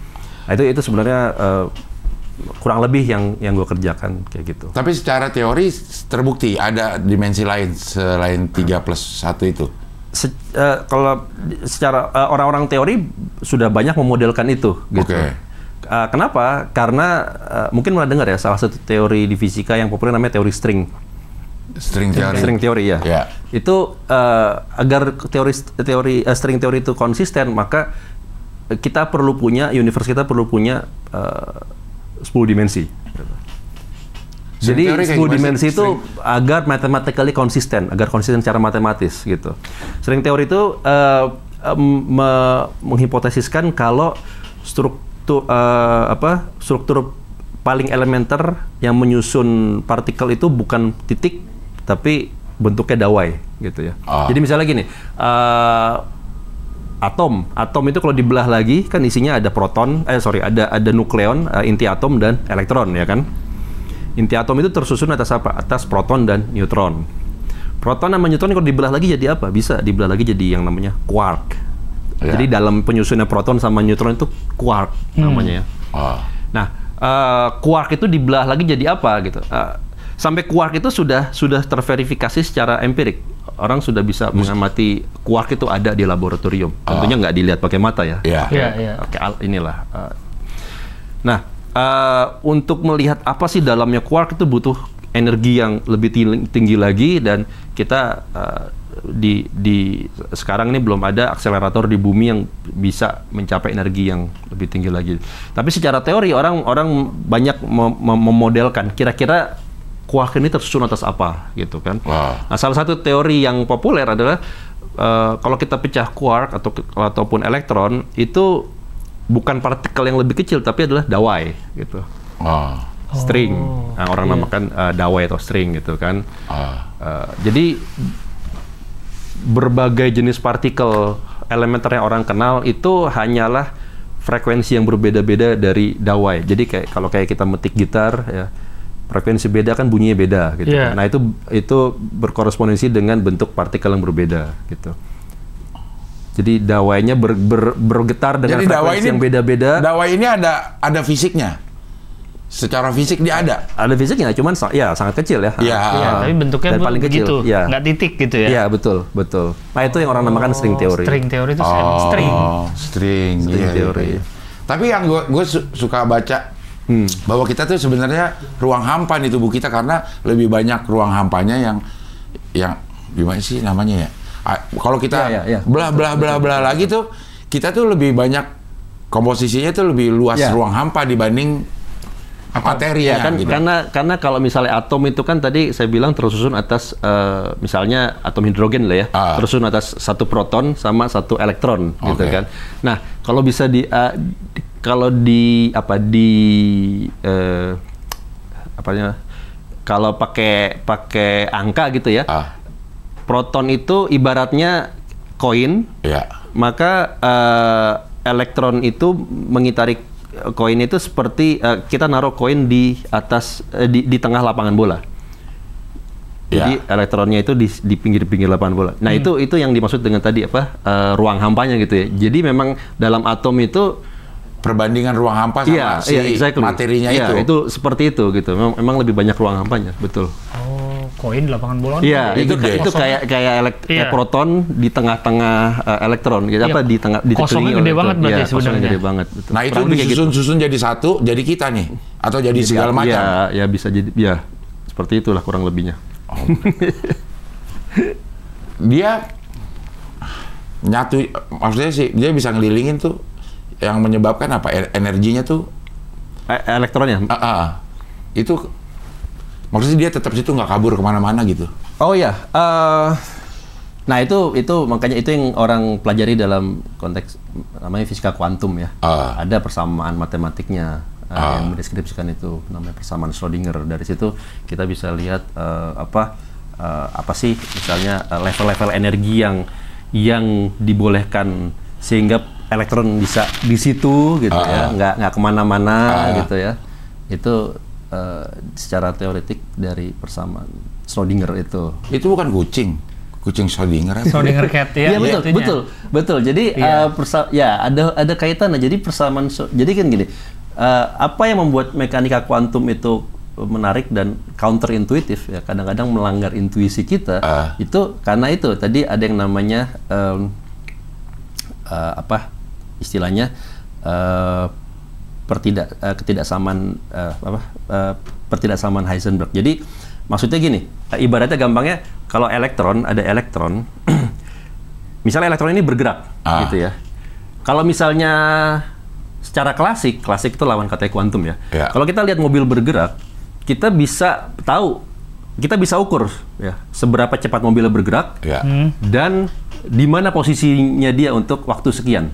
Nah, itu sebenarnya kurang lebih yang gue kerjakan kayak gitu. Tapi secara teori terbukti ada dimensi lain selain 3+1 itu. Kalau secara orang-orang teori sudah banyak memodelkan itu gitu. Kenapa? Karena mungkin pernah dengar ya salah satu teori di fisika yang populer namanya teori string. String teori ya. Itu agar string teori itu konsisten, maka kita perlu punya universe kita perlu punya 10 dimensi. Jadi 10 dimensi itu agar mathematically konsisten, agar konsisten secara matematis gitu. String teori itu menghipotesiskan kalau struktur paling elementer yang menyusun partikel itu bukan titik tapi bentuknya dawai gitu ya. Jadi misalnya gini, atom itu kalau dibelah lagi kan isinya ada proton, ada nukleon, inti atom dan elektron ya kan. Inti atom itu tersusun atas apa? Atas proton dan neutron. Proton sama neutron kalau dibelah lagi jadi apa? Bisa dibelah lagi jadi yang namanya quark. Jadi dalam penyusunan proton sama neutron itu quark namanya ya. Nah, quark itu dibelah lagi jadi apa gitu? Sampai quark itu sudah terverifikasi secara empirik. Orang sudah bisa mengamati quark itu ada di laboratorium. Tentunya nggak dilihat pakai mata ya. Oke, inilah. Untuk melihat apa sih dalamnya quark itu butuh energi yang lebih tinggi lagi, dan kita di sekarang ini belum ada akselerator di bumi yang bisa mencapai energi yang lebih tinggi lagi. Tapi secara teori orang banyak memodelkan kira-kira quark ini tersusun atas apa gitu kan. Nah, salah satu teori yang populer adalah kalau kita pecah quark ataupun elektron itu bukan partikel yang lebih kecil tapi adalah dawai gitu. String. Nah, orang namakan dawai atau string gitu kan. Jadi berbagai jenis partikel elementer yang orang kenal itu hanyalah frekuensi yang berbeda-beda dari dawai. Jadi kalau kita metik gitar ya, frekuensi beda kan bunyinya beda gitu. Nah, itu berkorespondensi dengan bentuk partikel yang berbeda gitu. Jadi dawainya bergetar dengan frekuensi yang beda-beda. Dawai ini ada fisiknya. Secara fisik dia ada. Ada fisiknya, cuman sangat kecil ya. Tapi bentuknya paling kecil, nggak titik gitu ya. Iya, betul. Nah, itu yang orang namakan string teori. String teori itu string teori. Tapi yang gue suka baca bahwa kita tuh sebenarnya ruang hampa di tubuh kita, karena lebih banyak ruang hampanya yang gimana sih namanya ya? Kalau kita belah lagi tuh, kita tuh lebih banyak komposisinya tuh lebih luas ruang hampa dibanding materinya kan, gitu. Karena kalau misalnya atom itu kan tadi saya bilang tersusun atas misalnya atom hidrogen lah ya, tersusun atas satu proton sama satu elektron gitu kan. Nah, kalau bisa kalau pakai angka gitu ya, proton itu ibaratnya koin, maka elektron itu mengitari koin itu seperti kita naruh koin di atas di tengah lapangan bola. Jadi elektronnya itu di pinggir-pinggir lapangan bola. Nah, itu yang dimaksud dengan tadi ruang hampanya gitu ya. Jadi memang dalam atom itu perbandingan ruang hampa sama materinya itu seperti itu gitu. Memang lebih banyak ruang hampanya, betul. Koin lapangan bola. Iya, itu kayak proton di tengah-tengah elektron gitu, di tengah di kosongnya gede banget berarti sebenarnya. Gede banget, betul. Nah, itu disusun-susun jadi satu, jadi kita nih, atau jadi segala macam. Ya bisa jadi, ya seperti itulah kurang lebihnya. Dia nyatu, maksudnya sih dia bisa ngelilingin tuh, yang menyebabkan apa? Energinya tuh elektronnya. Itu maksudnya dia tetap situ, nggak kabur kemana-mana gitu. Oh ya, nah itu makanya itu yang orang pelajari dalam konteks namanya fisika kuantum ya. Ada persamaan matematiknya yang mendeskripsikan itu, namanya persamaan Schrödinger. Dari situ kita bisa lihat apa sih misalnya level-level energi yang dibolehkan sehingga elektron bisa di situ gitu ya, nggak kemana-mana gitu ya. Itu secara teoretik dari persamaan Schrödinger itu. Itu bukan kucing Schrödinger. Schrödinger cat ya. Iya, betul. Jadi ada kaitannya. Jadi persamaan, jadi kan gini, apa yang membuat mekanika kuantum itu menarik dan counterintuitif ya, kadang-kadang melanggar intuisi kita, itu karena itu tadi ada yang namanya istilahnya ketidaksamaan Heisenberg. Jadi maksudnya gini, ibaratnya gampangnya kalau ada elektron, misalnya elektron ini bergerak gitu ya. Kalau misalnya secara klasik itu lawan katanya kuantum ya. Ya. Kalau kita lihat mobil bergerak, kita bisa ukur ya seberapa cepat mobilnya bergerak dan di mana posisinya dia untuk waktu sekian.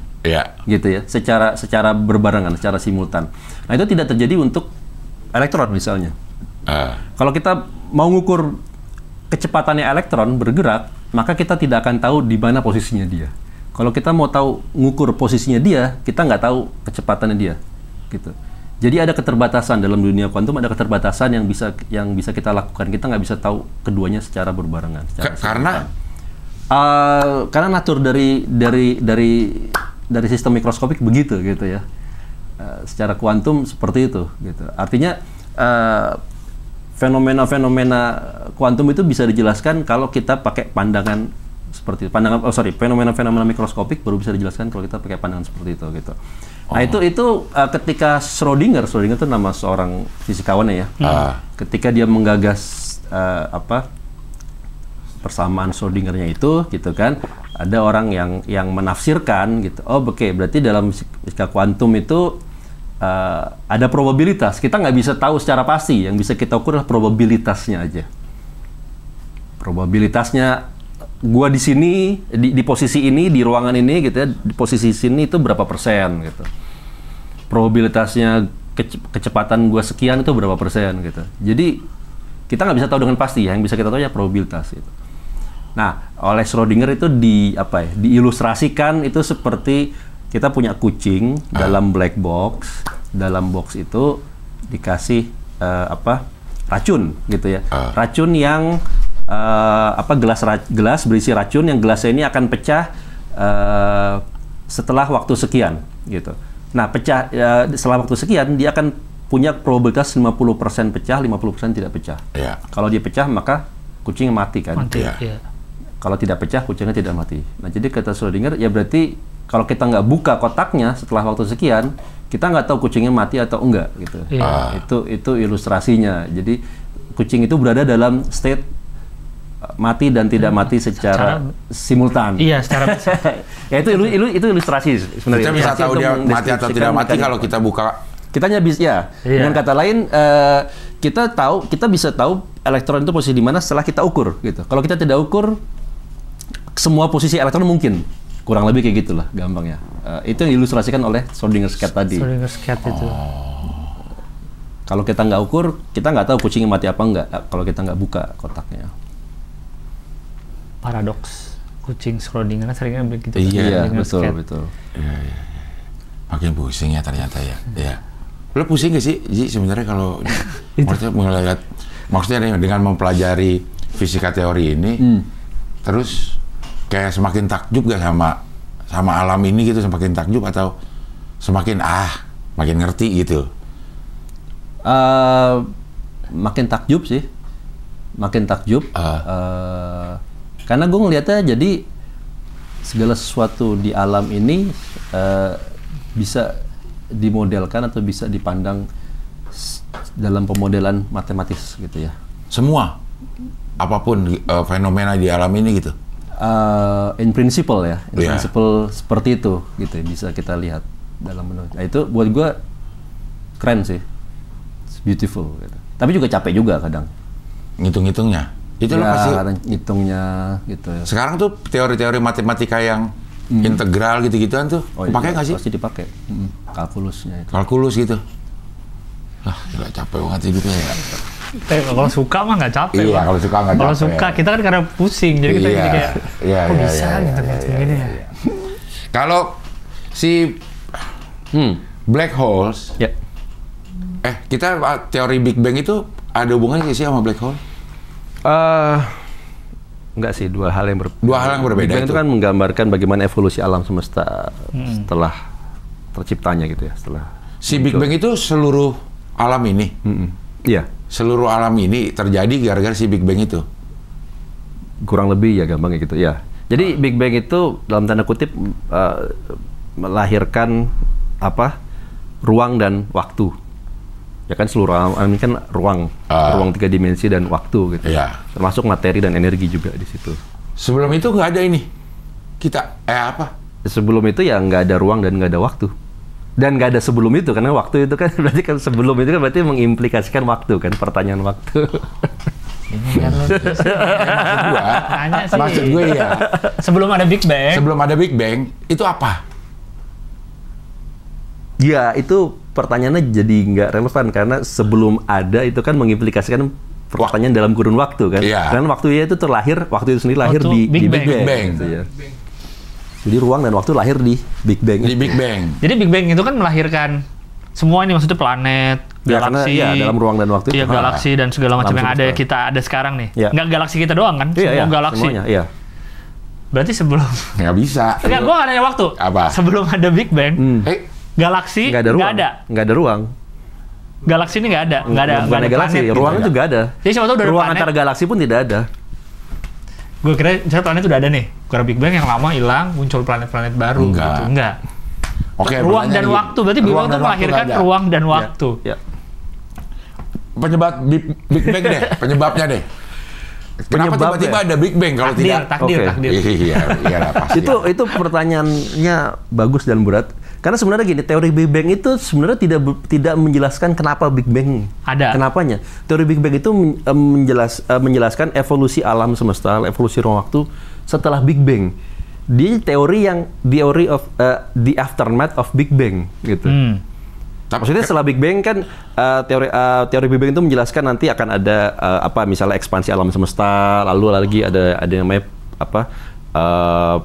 Gitu ya, secara berbarengan, secara simultan. Nah, itu tidak terjadi untuk elektron misalnya. Kalau kita mau ngukur kecepatannya elektron bergerak, maka kita tidak akan tahu di mana posisinya dia. Kalau kita mau tahu ngukur posisinya dia, kita nggak tahu kecepatannya dia, gitu. Jadi ada keterbatasan dalam dunia kuantum, ada keterbatasan yang bisa kita lakukan. Kita nggak bisa tahu keduanya secara berbarengan. Karena natur dari sistem mikroskopik begitu, gitu ya. Secara kuantum seperti itu, gitu. Artinya fenomena-fenomena kuantum itu bisa dijelaskan kalau kita pakai pandangan seperti fenomena-fenomena mikroskopik baru bisa dijelaskan kalau kita pakai pandangan seperti itu, gitu. Nah, itu ketika Schrödinger itu nama seorang fisikawan ya. Ketika dia menggagas persamaan Schrödingernya itu, gitu kan. Ada orang yang menafsirkan gitu. Berarti dalam fisika kuantum itu ada probabilitas. Kita nggak bisa tahu secara pasti. Yang bisa kita ukur adalah probabilitasnya aja. Probabilitasnya gua di sini, di posisi ini, di ruangan ini gitu ya, di posisi sini itu berapa persen gitu. Probabilitasnya kecepatan gua sekian itu berapa persen gitu. Jadi kita nggak bisa tahu dengan pasti. Yang bisa kita tahu ya probabilitas gitu. Nah, oleh Schrödinger itu diilustrasikan itu seperti kita punya kucing dalam black box. Dalam box itu dikasih racun gitu ya. Racun yang gelas berisi racun, yang gelasnya ini akan pecah setelah waktu sekian gitu. Nah, setelah waktu sekian dia akan punya probabilitas 50% pecah, 50% tidak pecah. Kalau dia pecah maka kucingnya mati kan. Kalau tidak pecah, kucingnya tidak mati. Nah, jadi kata Schrödinger, ya berarti kalau kita nggak buka kotaknya setelah waktu sekian, kita nggak tahu kucingnya mati atau enggak, gitu. Itu ilustrasinya. Jadi, kucing itu berada dalam state mati dan tidak mati secara simultan. Iya, secara ya itu ilustrasi sebenarnya. Kita bisa tahu dia mati atau tidak mati kalau kita buka. Kitanya bisa ya. Dengan kata lain, kita bisa tahu elektron itu posisi di mana setelah kita ukur, gitu. Kalau kita tidak ukur, semua posisi elektron mungkin. Kurang lebih kayak gitulah gampangnya. Itu yang diilustrasikan oleh Schrödinger's cat tadi. Schrödinger's cat itu. Kalau kita nggak ukur, kita nggak tahu kucingnya mati apa enggak kalau kita nggak buka kotaknya. Paradoks. Kucing Schrödinger seringnya begitu. Iya, betul. Iya. Makin pusing ya ternyata ya. Iya. Lo pusing gak sih, Ji, sebenarnya kalau maksudnya dengan mempelajari fisika teori ini, terus kayak semakin takjub gak sama alam ini gitu, semakin takjub atau semakin makin ngerti gitu? Makin takjub sih, karena gue ngelihatnya jadi segala sesuatu di alam ini bisa dimodelkan atau bisa dipandang dalam pemodelan matematis gitu ya. Semua? Apapun fenomena di alam ini gitu? In principle ya, principle seperti itu gitu, bisa kita lihat dalam menurut. Nah, itu buat gue keren sih, it's beautiful gitu. Tapi juga capek juga kadang. Ngitung-ngitungnya? Itu ya, lo pasti ngitungnya gitu. Sekarang tuh teori-teori matematika yang integral gitu-gituan tuh pakai nggak sih? Pasti dipakai. Kalkulusnya itu. Kalkulus gitu. Gila capek banget hidupnya ya. Kalau suka mah nggak capek. Iya, kalau suka nggak capek. Kalau suka kita kan karena pusing, jadi kita jadi kayak kok bisa gitu gini ya. Kalau si black holes, kita teori Big Bang itu ada hubungannya sih sama black hole? Enggak sih, dua hal yang berbeda. Big Bang itu kan menggambarkan bagaimana evolusi alam semesta setelah terciptanya gitu ya, setelah si Big Bang itu seluruh alam ini. Iya. Seluruh alam ini terjadi gara-gara si Big Bang itu. Kurang lebih ya gampangnya gitu ya. Jadi Big Bang itu dalam tanda kutip melahirkan ruang dan waktu. Ya kan seluruh alam ini kan ruang 3 dimensi dan waktu gitu. Iya. Termasuk materi dan energi juga di situ. Sebelum itu nggak ada ini. Sebelum itu ya nggak ada ruang dan nggak ada waktu. Dan nggak ada sebelum itu, karena waktu itu kan berarti kan sebelum itu kan berarti mengimplikasikan waktu kan, pertanyaan waktu. Maksud gue ya. Sebelum ada Big Bang. Sebelum ada Big Bang itu apa? Ya itu pertanyaannya jadi nggak relevan karena sebelum ada itu kan mengimplikasikan pertanyaan dalam kurun waktu kan. Karena waktunya itu waktu itu sendiri lahir di Big Bang. Gitu ya. Jadi ruang dan waktu lahir di Big Bang. Di Big Bang. Jadi Big Bang itu kan melahirkan semua ini, maksudnya planet, galaksi. Iya, dalam ruang dan waktu. Iya, galaksi dan segala macam yang ada kita ada sekarang nih. Ya. Nggak galaksi kita doang kan? Semua galaksi. Semuanya, iya. Berarti sebelum nggak bisa. Enggak, gua nggak nanya waktu. Apa? Sebelum ada Big Bang, galaksi nggak ada ruang. Galaksi ini nggak ada galaksi. planet. Ruang itu nggak ada. Jadi siapa tahu udah ruang planet. Antara galaksi pun tidak ada. Gue kira misalnya planet udah ada nih, karena Big Bang yang lama hilang, muncul planet-planet baru. Enggak. Gitu. Enggak. Oke, ruang dan waktu, berarti Big Bang itu melahirkan ruang dan waktu. Ya. Penyebab Big Bang deh, penyebabnya deh. Kenapa tiba-tiba ada Big Bang kalau tidak? Takdir. Iya lah pasti. Itu pertanyaannya bagus dan berat. Karena sebenarnya gini, teori Big Bang itu sebenarnya tidak menjelaskan kenapa Big Bang ada. Kenapanya? Teori Big Bang itu menjelaskan evolusi alam semesta, evolusi ruang waktu setelah Big Bang. Dia teori of the aftermath of Big Bang gitu. Maksudnya setelah Big Bang kan teori Big Bang itu menjelaskan nanti akan ada misalnya ekspansi alam semesta, lalu lagi ada yang namanya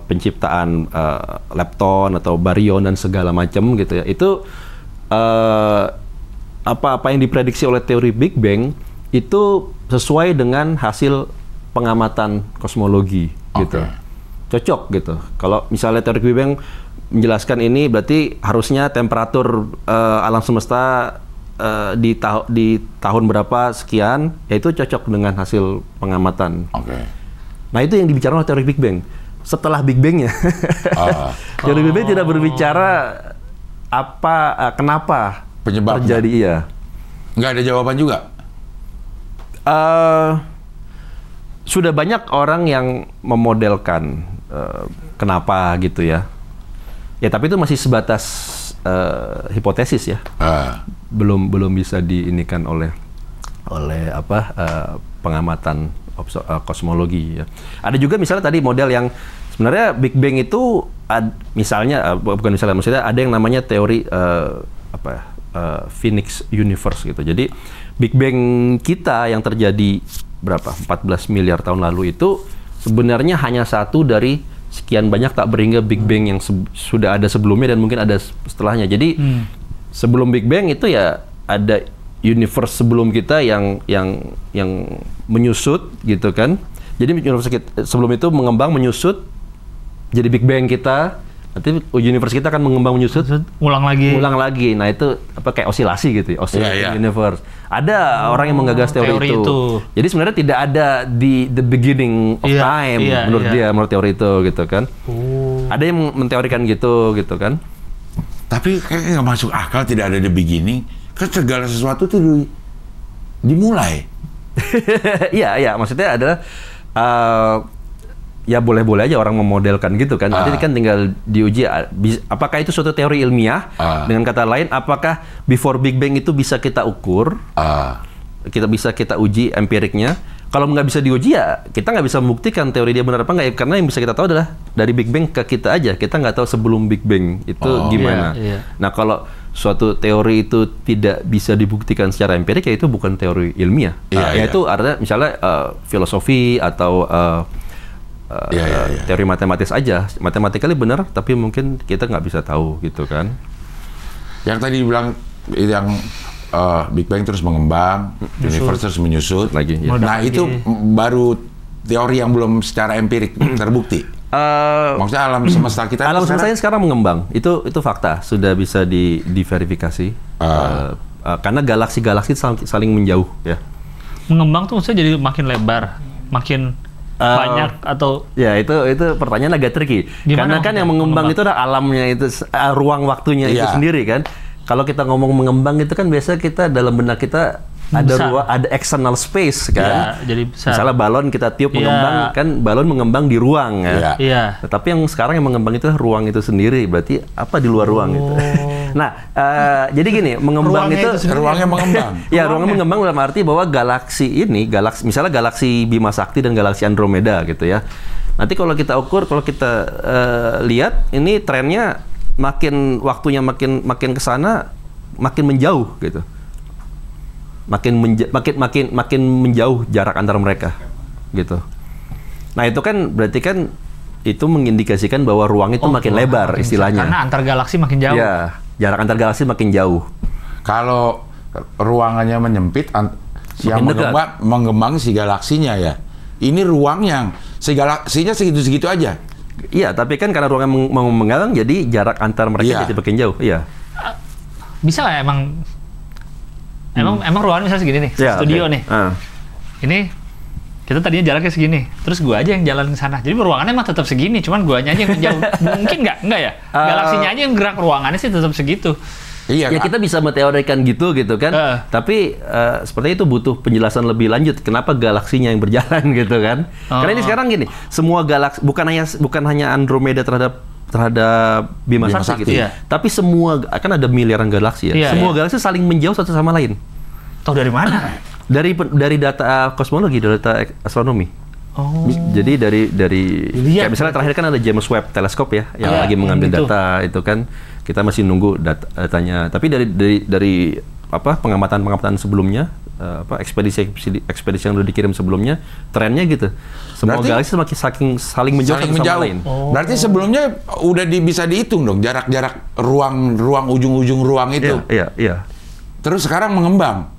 penciptaan lepton atau baryon dan segala macam gitu ya. Itu apa yang diprediksi oleh teori Big Bang itu sesuai dengan hasil pengamatan kosmologi gitu. Cocok gitu. Kalau misalnya teori Big Bang menjelaskan ini berarti harusnya temperatur alam semesta di tahun berapa sekian, yaitu cocok dengan hasil pengamatan. Nah itu yang dibicarakan oleh teori Big Bang. Setelah Big Bang-nya, teori Big Bang tidak berbicara kenapa penyebabnya terjadi. Iya. Nggak ada jawaban juga. Sudah banyak orang yang memodelkan kenapa gitu ya. Ya tapi itu masih sebatas hipotesis ya. Belum bisa diinikan oleh pengamatan kosmologi ya. Ada juga misalnya tadi model yang sebenarnya Big Bang itu maksudnya ada yang namanya teori Phoenix Universe gitu. Jadi Big Bang kita yang terjadi 14 miliar tahun lalu itu sebenarnya hanya satu dari sekian banyak tak berhingga Big Bang yang sudah ada sebelumnya dan mungkin ada setelahnya. Jadi sebelum Big Bang itu ya ada universe sebelum kita yang menyusut gitu kan. Jadi universe sebelum itu mengembang menyusut jadi Big Bang kita. Nanti universe kita akan mengembang menyusut, ulang lagi. Nah itu kayak osilasi gitu ya, universe. Ada orang yang menggagas teori itu. Jadi sebenarnya tidak ada di the beginning of time menurut teori itu gitu kan. Ada yang menteorikan gitu kan. Tapi kayaknya nggak masuk akal tidak ada the beginning. Kan segala sesuatu itu dimulai. Iya, maksudnya adalah ya boleh-boleh aja orang memodelkan gitu kan. Nanti kan tinggal diuji apakah itu suatu teori ilmiah. Dengan kata lain, apakah before Big Bang itu bisa kita ukur, kita uji empiriknya. Kalau nggak bisa diuji ya kita nggak bisa membuktikan teori dia benar apa nggak, karena yang bisa kita tahu adalah dari Big Bang ke kita aja. Kita nggak tahu sebelum Big Bang itu gimana. Nah kalau suatu teori itu tidak bisa dibuktikan secara empirik, ya itu bukan teori ilmiah. Itu artinya misalnya filosofi atau teori matematis aja, matematikally benar, tapi mungkin kita nggak bisa tahu gitu kan. Yang tadi bilang yang Big Bang terus mengembang, universe terus menyusut lagi. Nah itu baru teori yang belum secara empirik terbukti. Maksudnya alam semesta kita sekarang mengembang, itu fakta, sudah bisa diverifikasi. Karena galaksi-galaksi saling menjauh ya. Mengembang tuh maksudnya jadi makin lebar, makin banyak atau ya itu pertanyaan agak tricky. Karena kan yang mengembang itu adalah alamnya itu, ruang waktunya itu sendiri kan. Kalau kita ngomong mengembang itu kan biasa kita dalam benak kita ada external space kan. Jadi besar. Misalnya balon kita tiup mengembang kan, balon mengembang di ruang kan. Tetapi yang sekarang yang mengembang itu ruang itu sendiri. Berarti apa di luar ruang itu? Nah, jadi gini, mengembang ruangnya mengembang. Ya, ruangnya mengembang dalam arti bahwa misalnya galaksi Bima Sakti dan galaksi Andromeda gitu ya. Nanti kalau kita ukur, kalau kita lihat ini trennya waktunya makin ke sana makin menjauh gitu. Makin menjauh jarak antara mereka gitu. Nah, itu kan berarti kan itu mengindikasikan bahwa ruang itu makin lebar istilahnya. Karena antar galaksi makin jauh. Ya, jarak antar galaksi makin jauh. Kalau ruangannya menyempit, yang mengembang si galaksinya ya. Ini ruang yang si galaksinya segitu-segitu aja. Iya, tapi kan karena ruangnya mengembang, jadi jarak antar mereka jadi makin jauh. Iya. Bisa nggak emang ruangan misalnya segini nih, studio nih. Ini kita tadinya jaraknya segini, terus gua aja yang jalan ke sana. Jadi ruangannya emang tetap segini, cuman guanya aja yang jauh. Mungkin nggak ya? Galaksinya aja yang gerak, ruangannya sih tetap segitu. Iya, ya kita bisa meteorikan gitu kan. Tapi seperti itu butuh penjelasan lebih lanjut. Kenapa galaksinya yang berjalan gitu kan? Karena ini sekarang gini, semua galaksi bukan hanya Andromeda terhadap Bima Sakti gitu. Tapi semua kan ada miliaran galaksi ya. Semua galaksi saling menjauh satu sama lain. Tahu dari mana? Dari data kosmologi, data astronomi. Jadi dari kayak misalnya terakhir kan ada James Webb teleskop ya yang lagi mengambil data itu kan, kita masih nunggu datanya. Tapi dari pengamatan sebelumnya, ekspedisi yang udah dikirim sebelumnya, trennya gitu. Semua galaksi saling menjauh satu sama lain. Berarti sebelumnya udah bisa dihitung dong jarak ruang ujung-ujung ruang itu. Iya. Terus sekarang mengembang.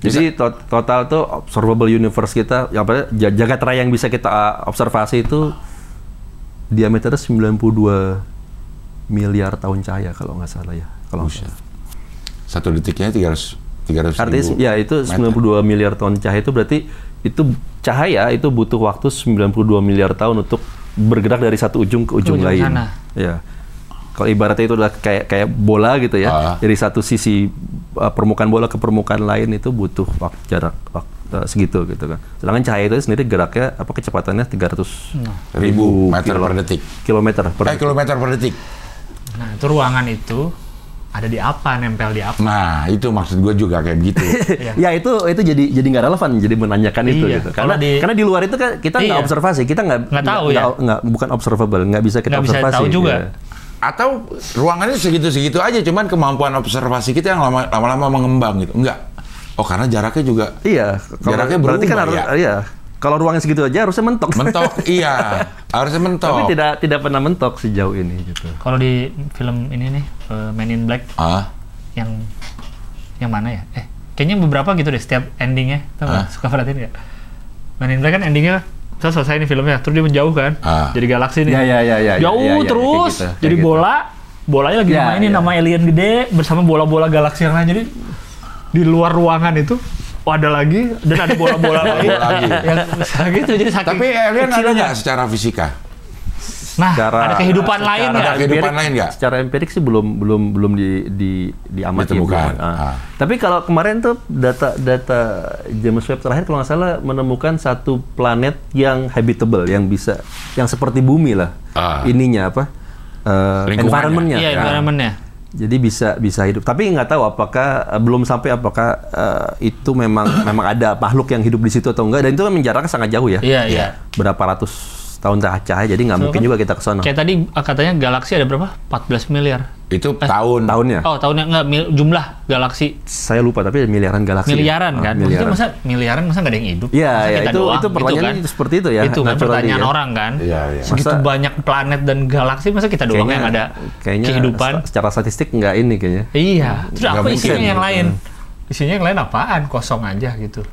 Jadi total tuh observable universe kita, jagat raya yang bisa kita observasi itu diameternya 92 miliar tahun cahaya kalau nggak salah ya. Satu detiknya 300 artinya ya itu 92 miliar tahun cahaya itu berarti itu cahaya itu butuh waktu 92 miliar tahun untuk bergerak dari satu ujung ke ujung lain. Sana. Ya. Kalau ibaratnya itu adalah kayak bola gitu ya, dari satu sisi permukaan bola ke permukaan lain itu butuh jarak segitu gitu kan. Sedangkan cahaya itu sendiri geraknya kecepatannya 300.000 meter per detik. Kilometer per detik. Nah, itu ruangan itu ada di apa, nempel di apa? Nah, itu maksud gue juga kayak begitu. Ya itu jadi nggak relevan, jadi menanyakan itu gitu. Karena di luar itu kan kita nggak observasi, kita nggak tahu ya. Bukan observable, nggak bisa kita observasi. Nggak bisa tahu juga. Ya. Atau ruangannya segitu-segitu aja, cuman kemampuan observasi kita yang lama-lama mengembang gitu. Enggak. Oh, karena jaraknya juga. Iya. Jaraknya berarti berubah, kan harus, iya. Kalau ruangnya segitu aja harusnya mentok. Iya. Harusnya mentok. Tapi tidak pernah mentok sejauh ini gitu. Kalau di film ini nih, Men in Black. Yang mana ya? Kayaknya beberapa gitu deh setiap endingnya. Suka perhatiin nggak? Men in Black kan endingnya selesai nih filmnya, terus dia menjauh kan, jadi galaksi nih, jauh terus, gitu, jadi bolanya lagi mainin nama alien gede bersama bola-bola galaksi yang lain, jadi di luar ruangan itu ada lagi dan ada bola-bola lagi, yang gitu, jadi saking. Tapi alien ada nggak secara fisika? Nah, ada kehidupan lain nggak? Ada kehidupan lain nggak? Secara empirik sih belum diamati. Tapi kalau kemarin tuh data James Webb terakhir kalau nggak salah menemukan satu planet yang habitable, yang seperti bumi lah. Ininya environment-nya. Iya, environment-nya. Jadi bisa hidup. Tapi nggak tahu belum sampai itu memang ada makhluk yang hidup di situ atau enggak. Dan itu kan jaraknya sangat jauh ya. Iya. Berapa ratus tahun cahaya, jadi nggak mungkin juga kita ke sana. Kayak tadi katanya galaksi ada berapa? 14 miliar. Itu tahunnya? Oh, tahunnya nggak, jumlah galaksi. Saya lupa, tapi miliaran galaksi. Miliaran kan? Maksudnya miliaran masa nggak ada yang hidup? Iya, itu pertanyaan gitu kan? Seperti itu ya. Itu kan pertanyaan orang kan? Iya. Segitu banyak planet dan galaksi, masa kita doang yang ada kehidupan? Secara statistik nggak ini kayaknya. Iya, terus apa isinya yang lain? Isinya yang lain apaan? Kosong aja gitu.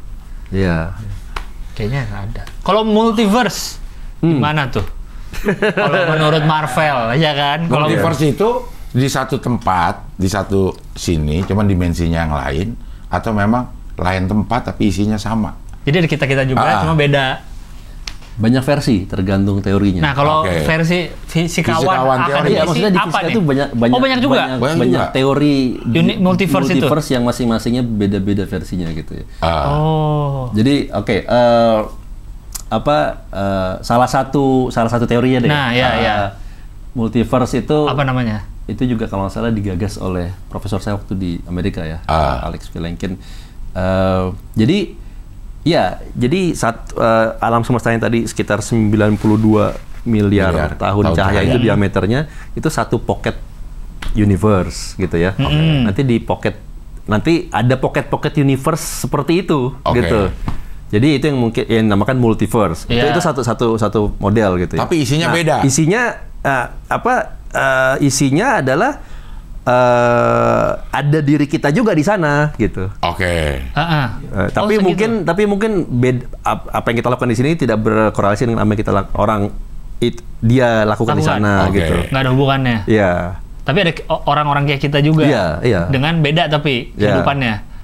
Iya. Kayaknya nggak ada. Kalau multiverse, gimana tuh? Kalau menurut Marvel, ya kan? Multiverse itu di satu tempat, di satu sini, cuman dimensinya yang lain, atau memang lain tempat tapi isinya sama. Jadi ada kita juga, cuma beda. Banyak versi, tergantung teorinya. Nah, kalau versi fisikawan teori, maksudnya di fisika itu banyak juga. Banyak teori multiverse yang masing-masingnya beda-beda versinya gitu ya. Jadi salah satu teorinya deh. Nah, multiverse itu apa namanya? itu juga kalau nggak salah digagas oleh profesor saya waktu di Amerika ya, Alex Vilenkin. Jadi alam semesta yang tadi sekitar 92 miliar tahun cahaya itu diameternya, itu satu pocket universe gitu ya. Nanti ada pocket universe seperti itu gitu. Jadi itu yang mungkin yang namakan multiverse. Itu satu model gitu ya. Tapi isinya beda. Isinya adalah ada diri kita juga di sana gitu. Tapi mungkin apa yang kita lakukan di sini tidak berkorelasi dengan apa yang dia lakukan di sana gitu. Nggak ada hubungannya. Iya. Tapi ada orang-orang kayak kita juga. Dengan beda tapi kehidupannya.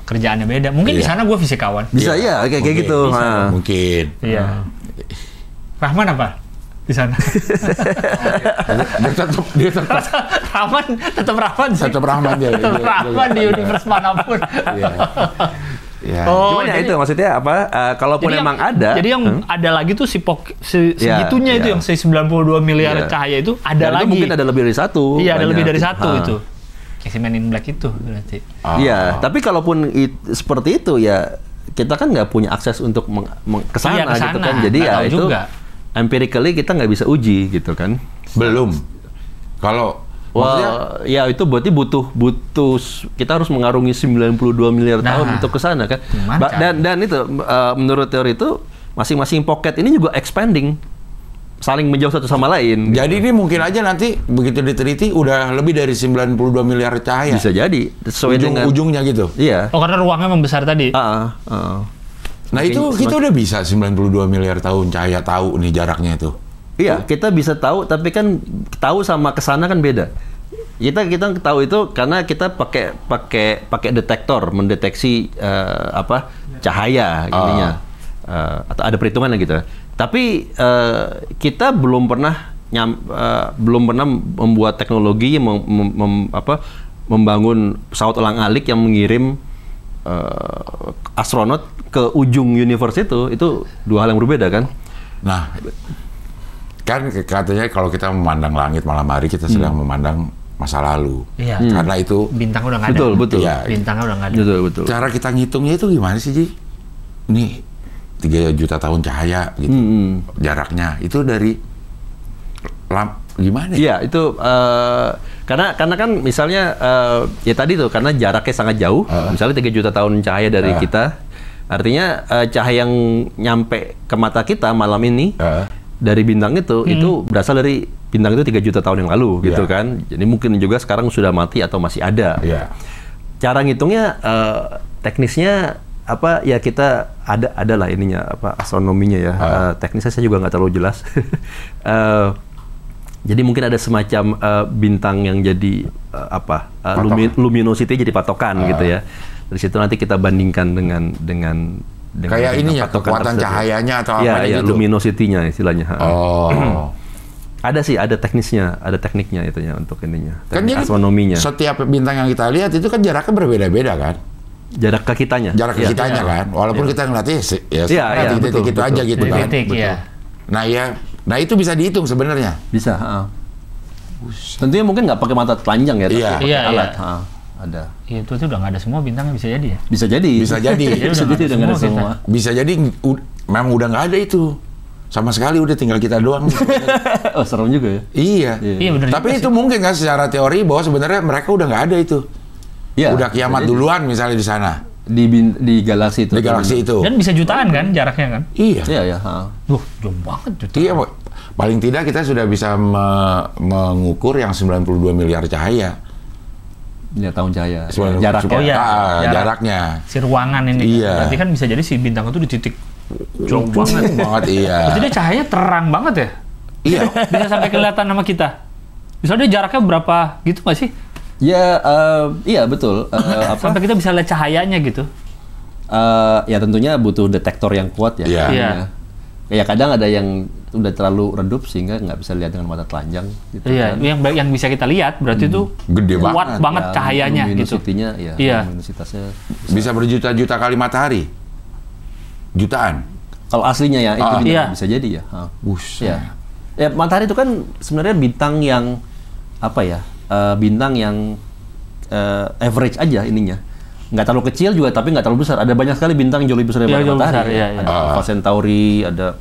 Kerjaannya beda. Mungkin di sana gue fisikawan. Bisa kayak gitu. Mungkin. Iya. Rahman apa? Di sana. dia tetap Rahman tetap Rahman sih. Tetap Rahman dia. Tetap Rahman di universe manapun. Cuman itu maksudnya apa? Kalaupun emang ada. Jadi yang ada lagi tuh segitunya itu yang 92 miliar cahaya itu ada lagi. Itu mungkin ada lebih dari satu. Iya, ada lebih dari satu itu. Kayak si Men in Black itu berarti. Iya, tapi kalaupun seperti itu ya kita kan nggak punya akses untuk kesana gitu kan. Jadi ya itu juga. Empirically kita nggak bisa uji gitu kan. Belum. Kalau ya itu berarti butuh kita harus mengarungi 92 miliar tahun untuk ke sana kan. Dan itu menurut teori itu masing-masing pocket ini juga expanding, saling menjauh satu sama lain. Jadi ini mungkin aja nanti begitu diteliti udah lebih dari 92 miliar cahaya. Bisa jadi sesuai dengan ujungnya gitu. Iya. Karena ruangnya membesar tadi. Nah itu kita udah bisa 92 miliar tahun cahaya tahu nih jaraknya itu. Iya, kita bisa tahu, tapi kan tahu sama kesana kan beda. Kita tahu itu karena kita pakai detektor mendeteksi cahaya ininya, atau ada perhitungannya gitu. Tapi kita belum pernah membuat teknologi yang membangun pesawat ulang-alik yang mengirim astronot ke ujung universe itu dua hal yang berbeda kan. Nah, kan katanya kalau kita memandang langit malam hari kita sedang memandang masa lalu. Iya. Karena itu bintang udah nggak ada. Betul. Ya, bintangnya udah nggak ada. Betul. Cara kita ngitungnya itu gimana sih, Ji? Nih 3 juta tahun cahaya gitu. Jaraknya itu dari gimana? Iya, itu karena kan misalnya ya tadi tuh karena jaraknya sangat jauh, misalnya 3 juta tahun cahaya dari kita, artinya cahaya yang nyampe ke mata kita malam ini dari bintang itu berasal dari bintang itu 3 juta tahun yang lalu gitu kan. Jadi mungkin juga sekarang sudah mati atau masih ada. Cara ngitungnya teknisnya apa ya, kita ada lah ininya astronominya ya. Teknisnya saya juga nggak terlalu jelas. Jadi mungkin ada semacam bintang yang jadi luminosity jadi patokan gitu ya. Dari situ nanti kita bandingkan dengan kayak ini ya, kekuatan cahayanya atau apa gitu. Luminosity-nya istilahnya. Ada tekniknya itunya untuk ininya. Kan astronominya. Setiap bintang yang kita lihat itu kan jaraknya berbeda-beda kan? Jarak ke kitanya. Jarak ke kitanya kan, walaupun kita ngeliatnya betul aja gitu kan. Nah itu bisa dihitung sebenarnya. Bisa. Tentunya mungkin nggak pakai mata telanjang ya, tapi alat. Ada. Itu udah nggak ada semua bintangnya, bisa jadi ya? Bisa jadi. Bisa jadi udah nggak ada semua. Bisa jadi memang udah nggak ada itu. Sama sekali udah tinggal kita doang. Oh, serem juga ya? Iya bener. Tapi itu mungkin kan secara teori bahwa sebenarnya mereka udah nggak ada itu. Udah kiamat duluan misalnya di sana. Di galaksi itu. Di galaksi itu. Dan bisa jutaan kan jaraknya kan? Iya. Jauh banget jutaan. Iya, paling tidak kita sudah bisa mengukur yang 92 miliar cahaya. Ya, tahun cahaya. Jaraknya. Jaraknya. Si ruangan ini. Iya. Berarti kan bisa jadi si bintang itu di titik jauh banget. Iya. Jadi cahayanya terang banget ya? Iya. Bisa sampai kelihatan sama kita. Misalnya jaraknya berapa gitu nggak sih? Ya, iya betul. Sampai kita bisa lihat cahayanya gitu. Ya tentunya butuh detektor yang kuat ya. Iya. Ya kadang ada yang udah terlalu redup sehingga nggak bisa lihat dengan mata telanjang. Gitu iya, kan. yang bisa kita lihat berarti itu gede kuat banget ya, cahayanya gitu. Luminositasnya bisa berjuta-juta kali matahari. Jutaan. Kalau aslinya ya itu bisa jadi ya. Ya matahari itu kan sebenarnya bintang yang apa ya? bintang yang average aja ininya. Nggak terlalu kecil juga, tapi nggak terlalu besar. Ada banyak sekali bintang yang jauh lebih besar daripada matahari. Ada Alpha Centauri, ada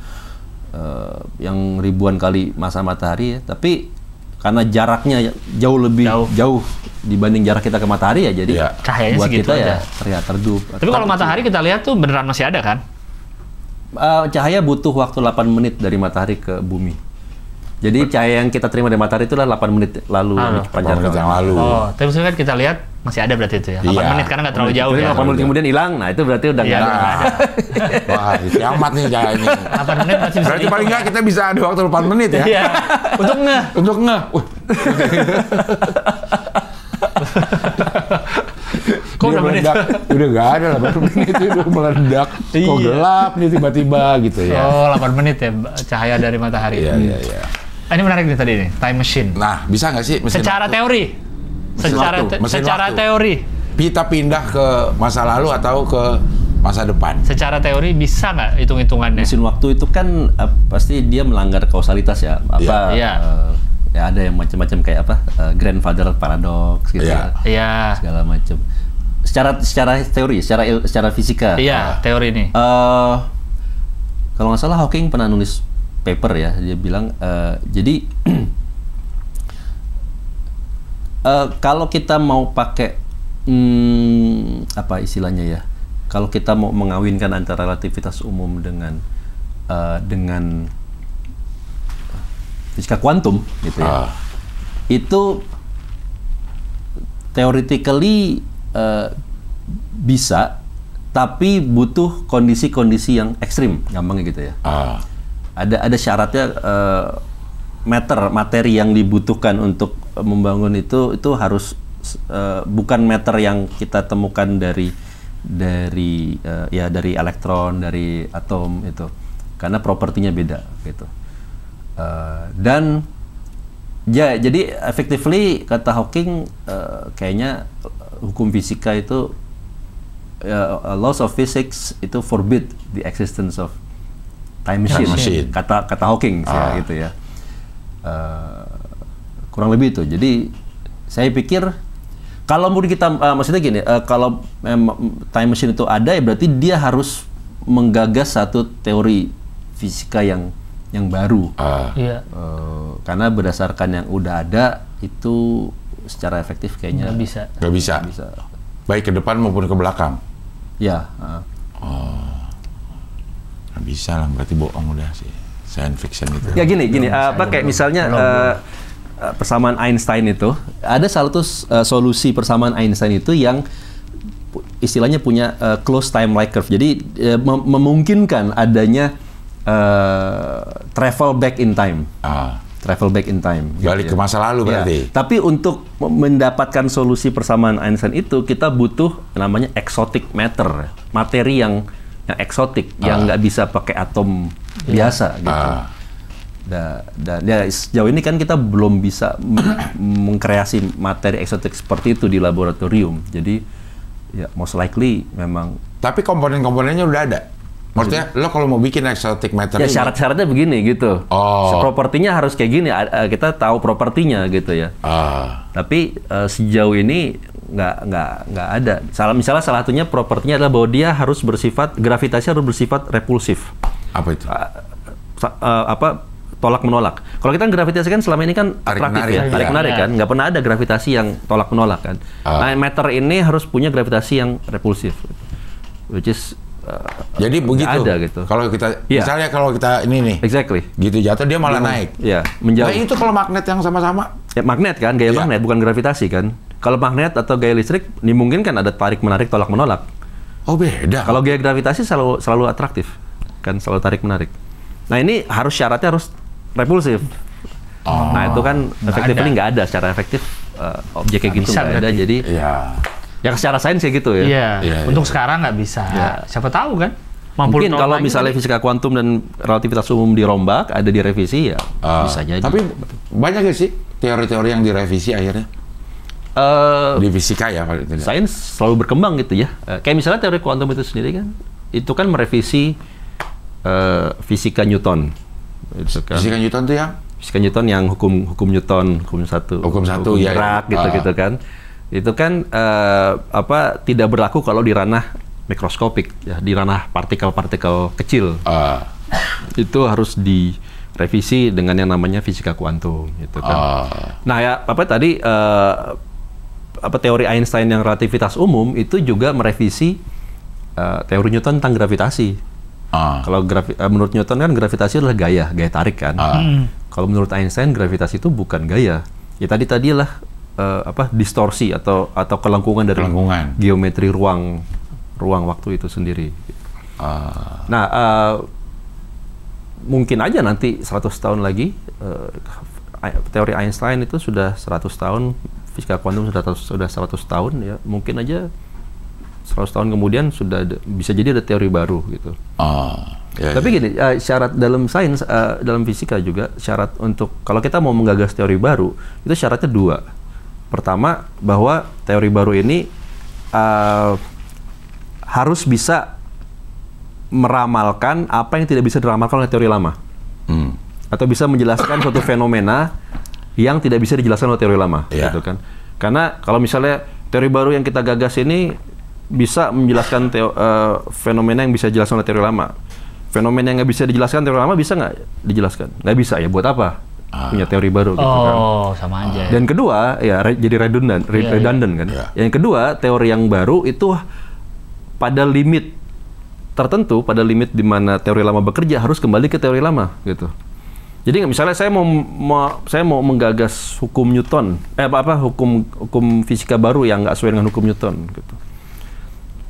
yang ribuan kali masa matahari ya. Tapi karena jaraknya jauh lebih jauh dibanding jarak kita ke matahari ya, jadi cahayanya buat segitu kita aja. ya terlihat redup. Tapi kalau matahari kita lihat tuh beneran masih ada kan? Cahaya butuh waktu 8 menit dari matahari ke bumi. Jadi cahaya yang kita terima dari matahari itulah 8 menit lalu yang lalu. Oh, tapi maksudnya kan kita lihat masih ada berarti itu ya. 8 menit karena nggak terlalu jauh ya. 8 menit kemudian hilang. Nah, itu berarti udah nggak ada. Wah, kiamat nih cahayanya. 8 menit masih bisa. Berarti paling nggak kita bisa ada waktu 8 menit ya. Iya. Untuk ngeh. Untuk ngeh. Kok udah meledak? Udah nggak ada 8 menit itu udah meledak. Kok gelap nih tiba-tiba gitu ya. Oh, 8 menit ya cahaya dari matahari. Iya. Ini menarik nih tadi nih, time machine. Nah, bisa nggak sih secara teori? Secara teori. Kita pindah ke masa lalu atau ke masa depan? Secara teori bisa nggak hitung-hitungannya? Mesin waktu itu kan pasti dia melanggar kausalitas ya. Ya ada yang macam-macam kayak grandfather paradox gitu ya. Segala macam. Secara teori, secara fisika. Iya, teori ini. Kalau nggak salah Hawking pernah nulis paper ya, dia bilang jadi kalau kita mau pakai apa istilahnya ya, kalau kita mau mengawinkan antara relativitas umum dengan fisika kuantum gitu ya, itu theoretically bisa, tapi butuh kondisi-kondisi yang ekstrim, gampangnya gitu ya. Ada syaratnya, materi yang dibutuhkan untuk membangun itu harus bukan matter yang kita temukan dari elektron, dari atom itu, karena propertinya beda gitu. Dan ya jadi effectively kata Hawking, kayaknya hukum fisika itu laws of physics itu forbid the existence of time machine. Kata Hawking gitu ya. Kurang lebih itu. Jadi saya pikir kalau mau kita maksudnya gini, kalau time machine itu ada ya berarti dia harus menggagas satu teori fisika yang baru. Karena berdasarkan yang udah ada itu secara efektif kayaknya nggak bisa. Baik ke depan maupun ke belakang. Ya. Nggak bisa lah, berarti bohong udah sih. Science fiction itu. Ya gini, kayak misalnya persamaan Einstein itu, ada satu solusi persamaan Einstein itu yang istilahnya punya closed time-like curve. Jadi memungkinkan adanya travel back in time. Travel back in time. Balik gitu ke masa lalu berarti. Tapi untuk mendapatkan solusi persamaan Einstein itu, kita butuh namanya exotic matter, materi yang eksotik, yang nggak bisa pakai atom biasa gitu. Dan ya sejauh ini kan kita belum bisa mengkreasi materi eksotik seperti itu di laboratorium. Jadi ya most likely memang. Tapi komponen-komponennya udah ada. Maksudnya lo kalau mau bikin exotic matter ya syarat-syaratnya begini gitu. Propertinya harus kayak gini. Kita tahu propertinya gitu ya. Tapi sejauh ini nggak ada. Misalnya salah satunya propertinya adalah bahwa dia harus gravitasi harus bersifat repulsif. Apa itu? Tolak menolak. Kalau kita gravitasi kan selama ini kan atraktif ya, tarik menarik kan, nggak pernah ada gravitasi yang tolak menolak kan. Nah, matter ini harus punya gravitasi yang repulsif, which is jadi begitu. Ada gitu. Kalau kita misalnya kalau kita ini nih, gitu jatuh dia malah naik. Iya, menjauh. Nah itu kalau magnet yang sama-sama. Ya, magnet kan, gaya magnet bukan gravitasi kan. Kalau magnet atau gaya listrik dimungkinkan ada tarik menarik tolak menolak. Oh beda. Kalau gaya gravitasi selalu atraktif kan, selalu tarik menarik. Nah ini syaratnya harus repulsif. Nah itu kan effectively nggak ada secara efektif, objek kayak gitu nggak ada. Jadi ya secara sains kayak gitu ya. Untuk sekarang nggak bisa. Siapa tahu kan? Mungkin kalau misalnya fisika kuantum dan relativitas umum dirombak, ada direvisi ya bisa jadi. Tapi banyak nggak sih teori-teori yang direvisi akhirnya? Di fisika ya? Sains selalu berkembang gitu ya. Kayak misalnya teori kuantum itu sendiri kan, itu kan merevisi fisika Newton. Fisika Newton itu yang? Fisika Newton yang hukum Newton, hukum satu gerak gitu kan. Itu kan tidak berlaku kalau di ranah mikroskopik, ya, di ranah partikel-partikel kecil. Itu harus direvisi dengan yang namanya fisika kuantum, gitu kan. Nah ya, tadi teori Einstein yang relativitas umum itu juga merevisi teori Newton tentang gravitasi. Kalau menurut Newton kan gravitasi adalah gaya tarik kan. Kalau menurut Einstein gravitasi itu bukan gaya. Ya tadilah distorsi atau kelengkungan dari geometri ruang waktu itu sendiri. Mungkin aja nanti 100 tahun lagi teori Einstein itu sudah 100 tahun, fisika kuantum sudah 100 tahun ya. Mungkin aja 100 tahun kemudian bisa jadi ada teori baru gitu. Tapi gini, syarat dalam sains, dalam fisika juga syarat untuk kalau kita mau menggagas teori baru itu syaratnya 2. Pertama, bahwa teori baru ini harus bisa meramalkan apa yang tidak bisa diramalkan oleh teori lama, atau bisa menjelaskan suatu fenomena yang tidak bisa dijelaskan oleh teori lama, gitu kan? Karena kalau misalnya teori baru yang kita gagas ini bisa menjelaskan fenomena yang bisa dijelaskan oleh teori lama, fenomena yang nggak bisa dijelaskan teori lama bisa nggak dijelaskan? Nggak bisa, ya buat apa punya teori baru? Gitu kan? Sama aja. Dan kedua, ya jadi redundant kan? Yang kedua, teori yang baru itu pada limit tertentu, pada limit di mana teori lama bekerja harus kembali ke teori lama, gitu. Jadi misalnya saya mau menggagas hukum Newton, hukum fisika baru yang nggak sesuai dengan hukum Newton, gitu.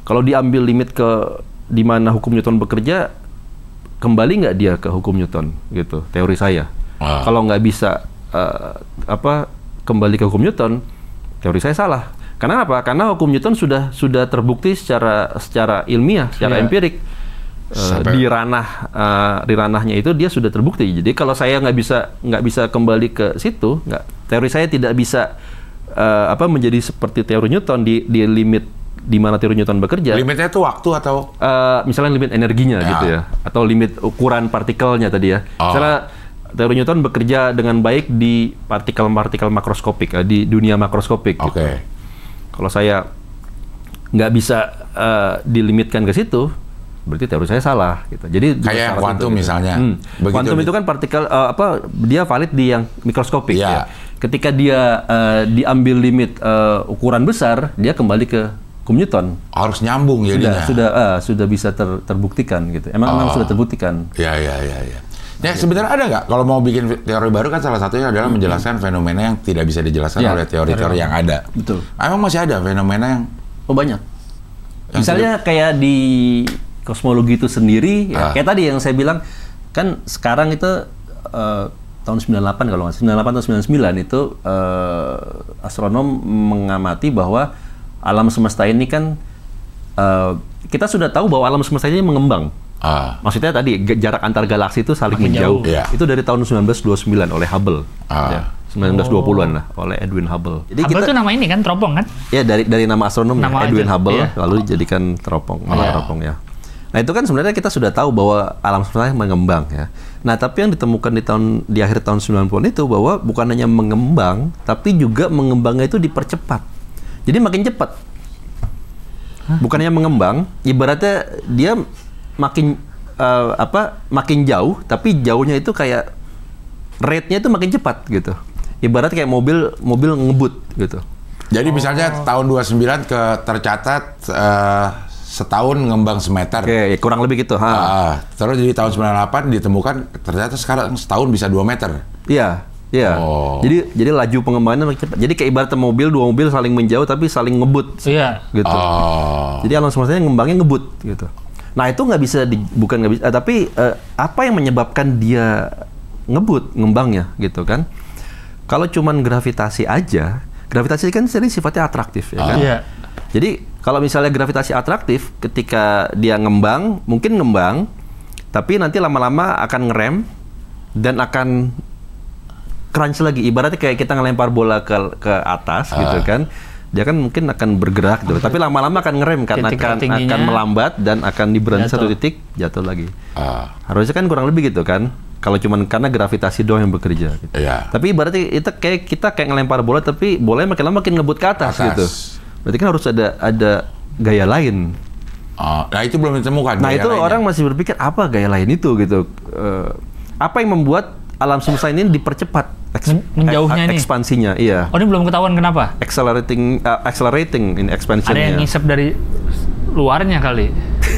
Kalau diambil limit ke di mana hukum Newton bekerja, kembali nggak dia ke hukum Newton, gitu, teori saya. Kalau nggak bisa kembali ke hukum Newton, teori saya salah. Karena apa? Karena hukum Newton sudah terbukti secara ilmiah, secara empirik. Di ranahnya itu dia sudah terbukti. Jadi kalau saya nggak bisa kembali ke situ, teori saya tidak bisa menjadi seperti teori Newton di limit di mana teori Newton bekerja. Limitnya itu waktu atau misalnya limit energinya gitu ya, atau limit ukuran partikelnya tadi ya. Misalnya teori Newton bekerja dengan baik di partikel-partikel makroskopik, di dunia makroskopik. Gitu. Kalau saya nggak bisa dilimitkan ke situ, berarti teori saya salah. Gitu. Jadi kayak kuantum misalnya. Kuantum itu kan partikel dia valid di yang mikroskopik. Ya. Ketika dia diambil limit ukuran besar, dia kembali ke hukum Newton. Harus nyambung jadinya. Sudah bisa terbuktikan gitu. Emang sudah terbuktikan. Ya. Ya sebenarnya ada nggak kalau mau bikin teori baru kan salah satunya adalah menjelaskan fenomena yang tidak bisa dijelaskan oleh teori-teori yang ada. Betul. Emang masih ada fenomena yang banyak. Misalnya kayak di kosmologi itu sendiri, ya, kayak tadi yang saya bilang kan sekarang itu tahun 98 kalau nggak 98 atau 99 itu astronom mengamati bahwa alam semesta ini kan kita sudah tahu bahwa alam semesta ini mengembang. Maksudnya tadi jarak antar galaksi itu saling menjauh. Itu dari tahun 1929 oleh Hubble. 1920-an lah oleh Edwin Hubble. Jadi Hubble itu nama ini kan teropong kan? Ya dari nama astronom Edwin Hubble lalu dijadikan teropong, teropong ya. Nah itu kan sebenarnya kita sudah tahu bahwa alam semesta mengembang ya. Nah tapi yang ditemukan di akhir tahun 90-an itu bahwa bukan hanya mengembang, tapi juga mengembangnya itu dipercepat. Jadi makin cepat. Bukan hanya mengembang, ibaratnya dia makin jauh, tapi jauhnya itu kayak rate-nya itu makin cepat gitu. Ibarat kayak mobil ngebut gitu. Jadi misalnya tahun 29 tercatat setahun ngembang semeter. Oke, kurang lebih gitu. Terus di tahun 98 ditemukan ternyata sekarang setahun bisa 2 meter. Iya. Jadi laju pengembangannya makin cepat. Jadi kayak ibarat dua mobil saling menjauh tapi saling ngebut. Iya. Gitu. Jadi alam semesta ngembangnya ngebut gitu. Nah itu nggak bisa tapi apa yang menyebabkan dia ngembangnya gitu kan? Kalau cuman gravitasi aja, gravitasi kan sifatnya atraktif ya kan? Jadi kalau misalnya gravitasi atraktif, ketika dia mungkin ngembang, tapi nanti lama-lama akan ngerem dan akan crunch lagi. Ibaratnya kayak kita ngelempar bola ke atas gitu kan. Dia kan mungkin akan bergerak gitu, tapi lama-lama akan ngerem karena akan melambat dan akan diberhenti satu titik jatuh lagi. Harusnya kan kurang lebih gitu kan. kalau cuman karena gravitasi doang yang bekerja. Gitu. Iya. Tapi berarti itu kita kayak ngelempar bola, tapi bolanya makin lama makin ngebut ke atas. Gitu. Berarti kan harus ada gaya lain. Nah itu belum ditemukan. Nah itu lainnya. Orang masih berpikir apa gaya lain itu gitu. Apa yang membuat alam semesta ini dipercepat menjauhnya nih ekspansinya? Iya. Oh ini belum ketahuan kenapa? Accelerating in expansion. Ada yang ngisep dari luarnya kali.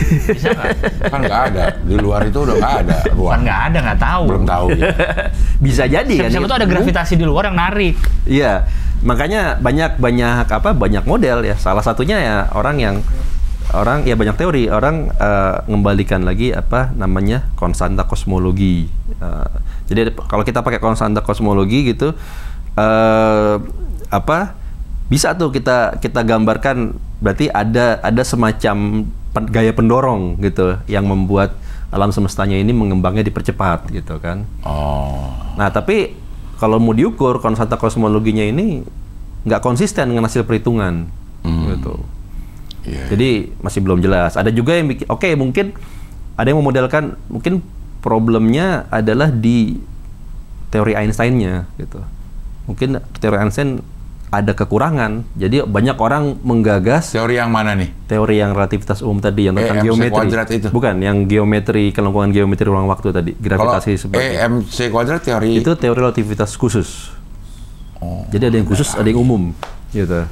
Bisa nggak? Kan nggak ada. Di luar itu udah nggak ada ruang. Kan nggak ada, nggak tahu. Belum tahu. Ya. Bisa jadi kan. Siapa tuh ada gravitasi di luar yang narik. Iya. Makanya banyak model ya. Salah satunya ya orang banyak teori orang mengembalikan lagi konstanta kosmologi. Jadi kalau kita pakai konstanta kosmologi gitu bisa tuh kita gambarkan berarti ada semacam gaya pendorong gitu yang membuat alam semestanya ini mengembangnya dipercepat gitu kan. Nah tapi kalau mau diukur konstanta kosmologinya ini nggak konsisten dengan hasil perhitungan gitu. Jadi masih belum jelas. Ada juga yang mungkin ada yang memodelkan mungkin problemnya adalah di teori Einstein-nya gitu. Mungkin teori Einstein ada kekurangan. Jadi banyak orang menggagas teori yang mana nih? Teori yang relativitas umum tadi yang tentang geometri. Itu. Bukan, yang geometri kelengkungan geometri ruang waktu tadi, gravitasi seperti EMC kuadrat teori itu teori relativitas khusus. Jadi ada yang khusus, ada yang umum gitu.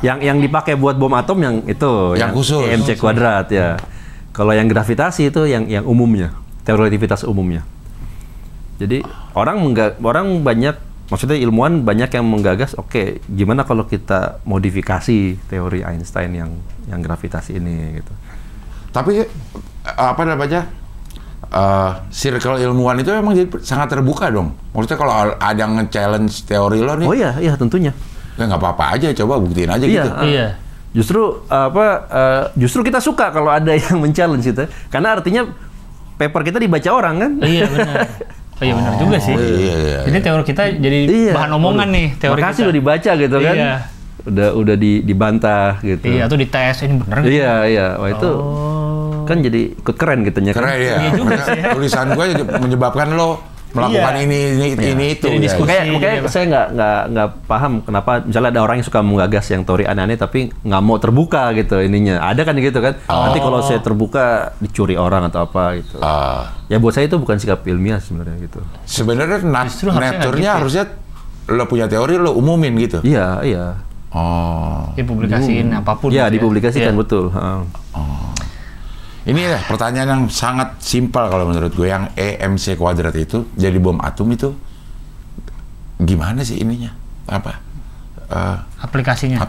Yang dipakai buat bom atom yang itu yang khusus EMC kuadrat ya. Kalau yang gravitasi itu yang umumnya, teori relativitas umumnya. Jadi orang banyak, maksudnya ilmuwan banyak yang menggagas, gimana kalau kita modifikasi teori Einstein yang gravitasi ini gitu. Tapi circle ilmuwan itu memang jadi sangat terbuka dong. Maksudnya kalau ada yang nge-challenge teori lo nih. Oh iya tentunya. Ya nggak apa-apa aja, coba buktiin aja gitu. Iya. Justru kita suka kalau ada yang men-challenge itu, karena artinya paper kita dibaca orang kan? Iya benar. Oh iya benar juga sih. Iya. Jadi teori kita jadi bahan omongan nih. Teori makasih udah dibaca gitu kan? Iya. Udah dibantah gitu. Iya, atau dites ini benar. Iya. Wah itu kan jadi ikut keren gitu nya. Keren ya. Iya juga sih. Tulisan gue jadi menyebabkan lo melakukan ini itu. Jadi diskusi. Makanya saya nggak paham kenapa misalnya ada orang yang suka menggagas yang teori aneh-aneh tapi nggak mau terbuka gitu ininya. Ada kan gitu kan. Nanti kalau saya terbuka dicuri orang atau apa gitu. Ya buat saya itu bukan sikap ilmiah sebenarnya gitu. Sebenarnya nature-nya harusnya lo punya teori lo umumin gitu. Iya. Dipublikasiin apapun. Iya, dipublikasikan betul. Ini ya pertanyaan yang sangat simpel kalau menurut gue, yang EMC kuadrat itu jadi bom atom itu gimana sih ininya? Aplikasinya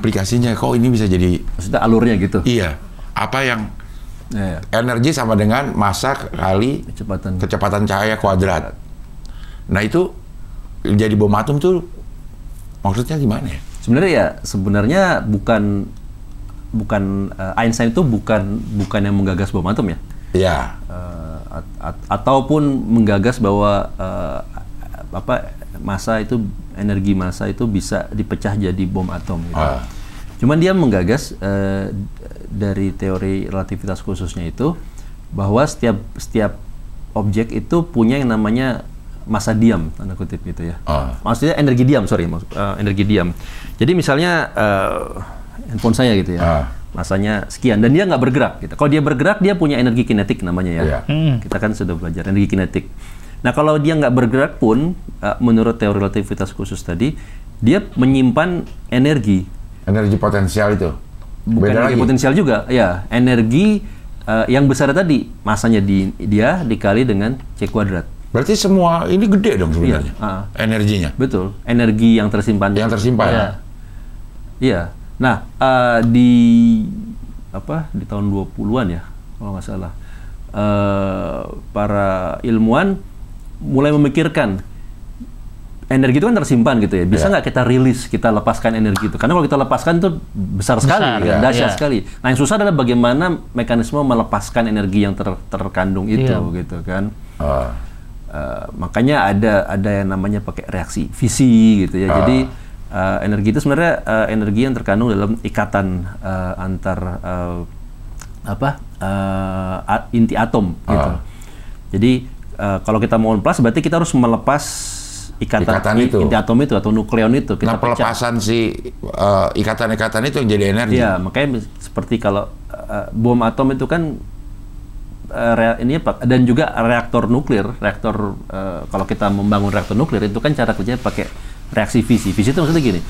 kok ini bisa jadi, maksudnya alurnya gitu? Iya. Apa yang energi sama dengan massa kali kecepatan cahaya kuadrat. Nah itu jadi bom atom tuh maksudnya gimana ya? Sebenarnya bukan Einstein itu bukan yang menggagas bom atom ya. Iya. Ataupun menggagas bahwa energi massa itu bisa dipecah jadi bom atom. Gitu. Cuman dia menggagas dari teori relativitas khususnya itu bahwa setiap objek itu punya yang namanya massa diam, tanda kutip gitu ya. Maksudnya energi diam, energi diam. Jadi misalnya handphone saya gitu ya, masanya sekian dan dia nggak bergerak gitu. Kalau dia bergerak dia punya energi kinetik namanya ya. Kita kan sudah belajar energi kinetik. Nah kalau dia nggak bergerak pun, menurut teori relativitas khusus tadi, dia menyimpan energi potensial itu. Bukan energi potensial juga, ya energi yang besar tadi, masanya dia dikali dengan C kuadrat. Berarti semua ini gede dong sebenarnya. Energinya. Betul, energi yang tersimpan. Iya. Nah, di tahun 20-an ya, kalau nggak salah, para ilmuwan mulai memikirkan energi itu kan tersimpan gitu ya. Bisa nggak kita rilis, kita lepaskan energi itu? Karena kalau kita lepaskan itu besar sekali, dahsyat sekali. Nah, yang susah adalah bagaimana mekanisme melepaskan energi yang terkandung itu, gitu kan. Makanya ada yang namanya pakai reaksi fisi gitu ya. Jadi energi itu sebenarnya energi yang terkandung dalam ikatan antar inti atom gitu. Jadi kalau kita mau plus berarti kita harus melepas ikatan itu. Inti atom itu atau nukleon itu kita pelepasan si ikatan-ikatan itu yang jadi energi. Iya, makanya seperti kalau bom atom itu kan dan juga reaktor nuklir, kalau kita membangun reaktor nuklir itu kan cara kerjanya pakai reaksi fisi. Fisi itu maksudnya gini,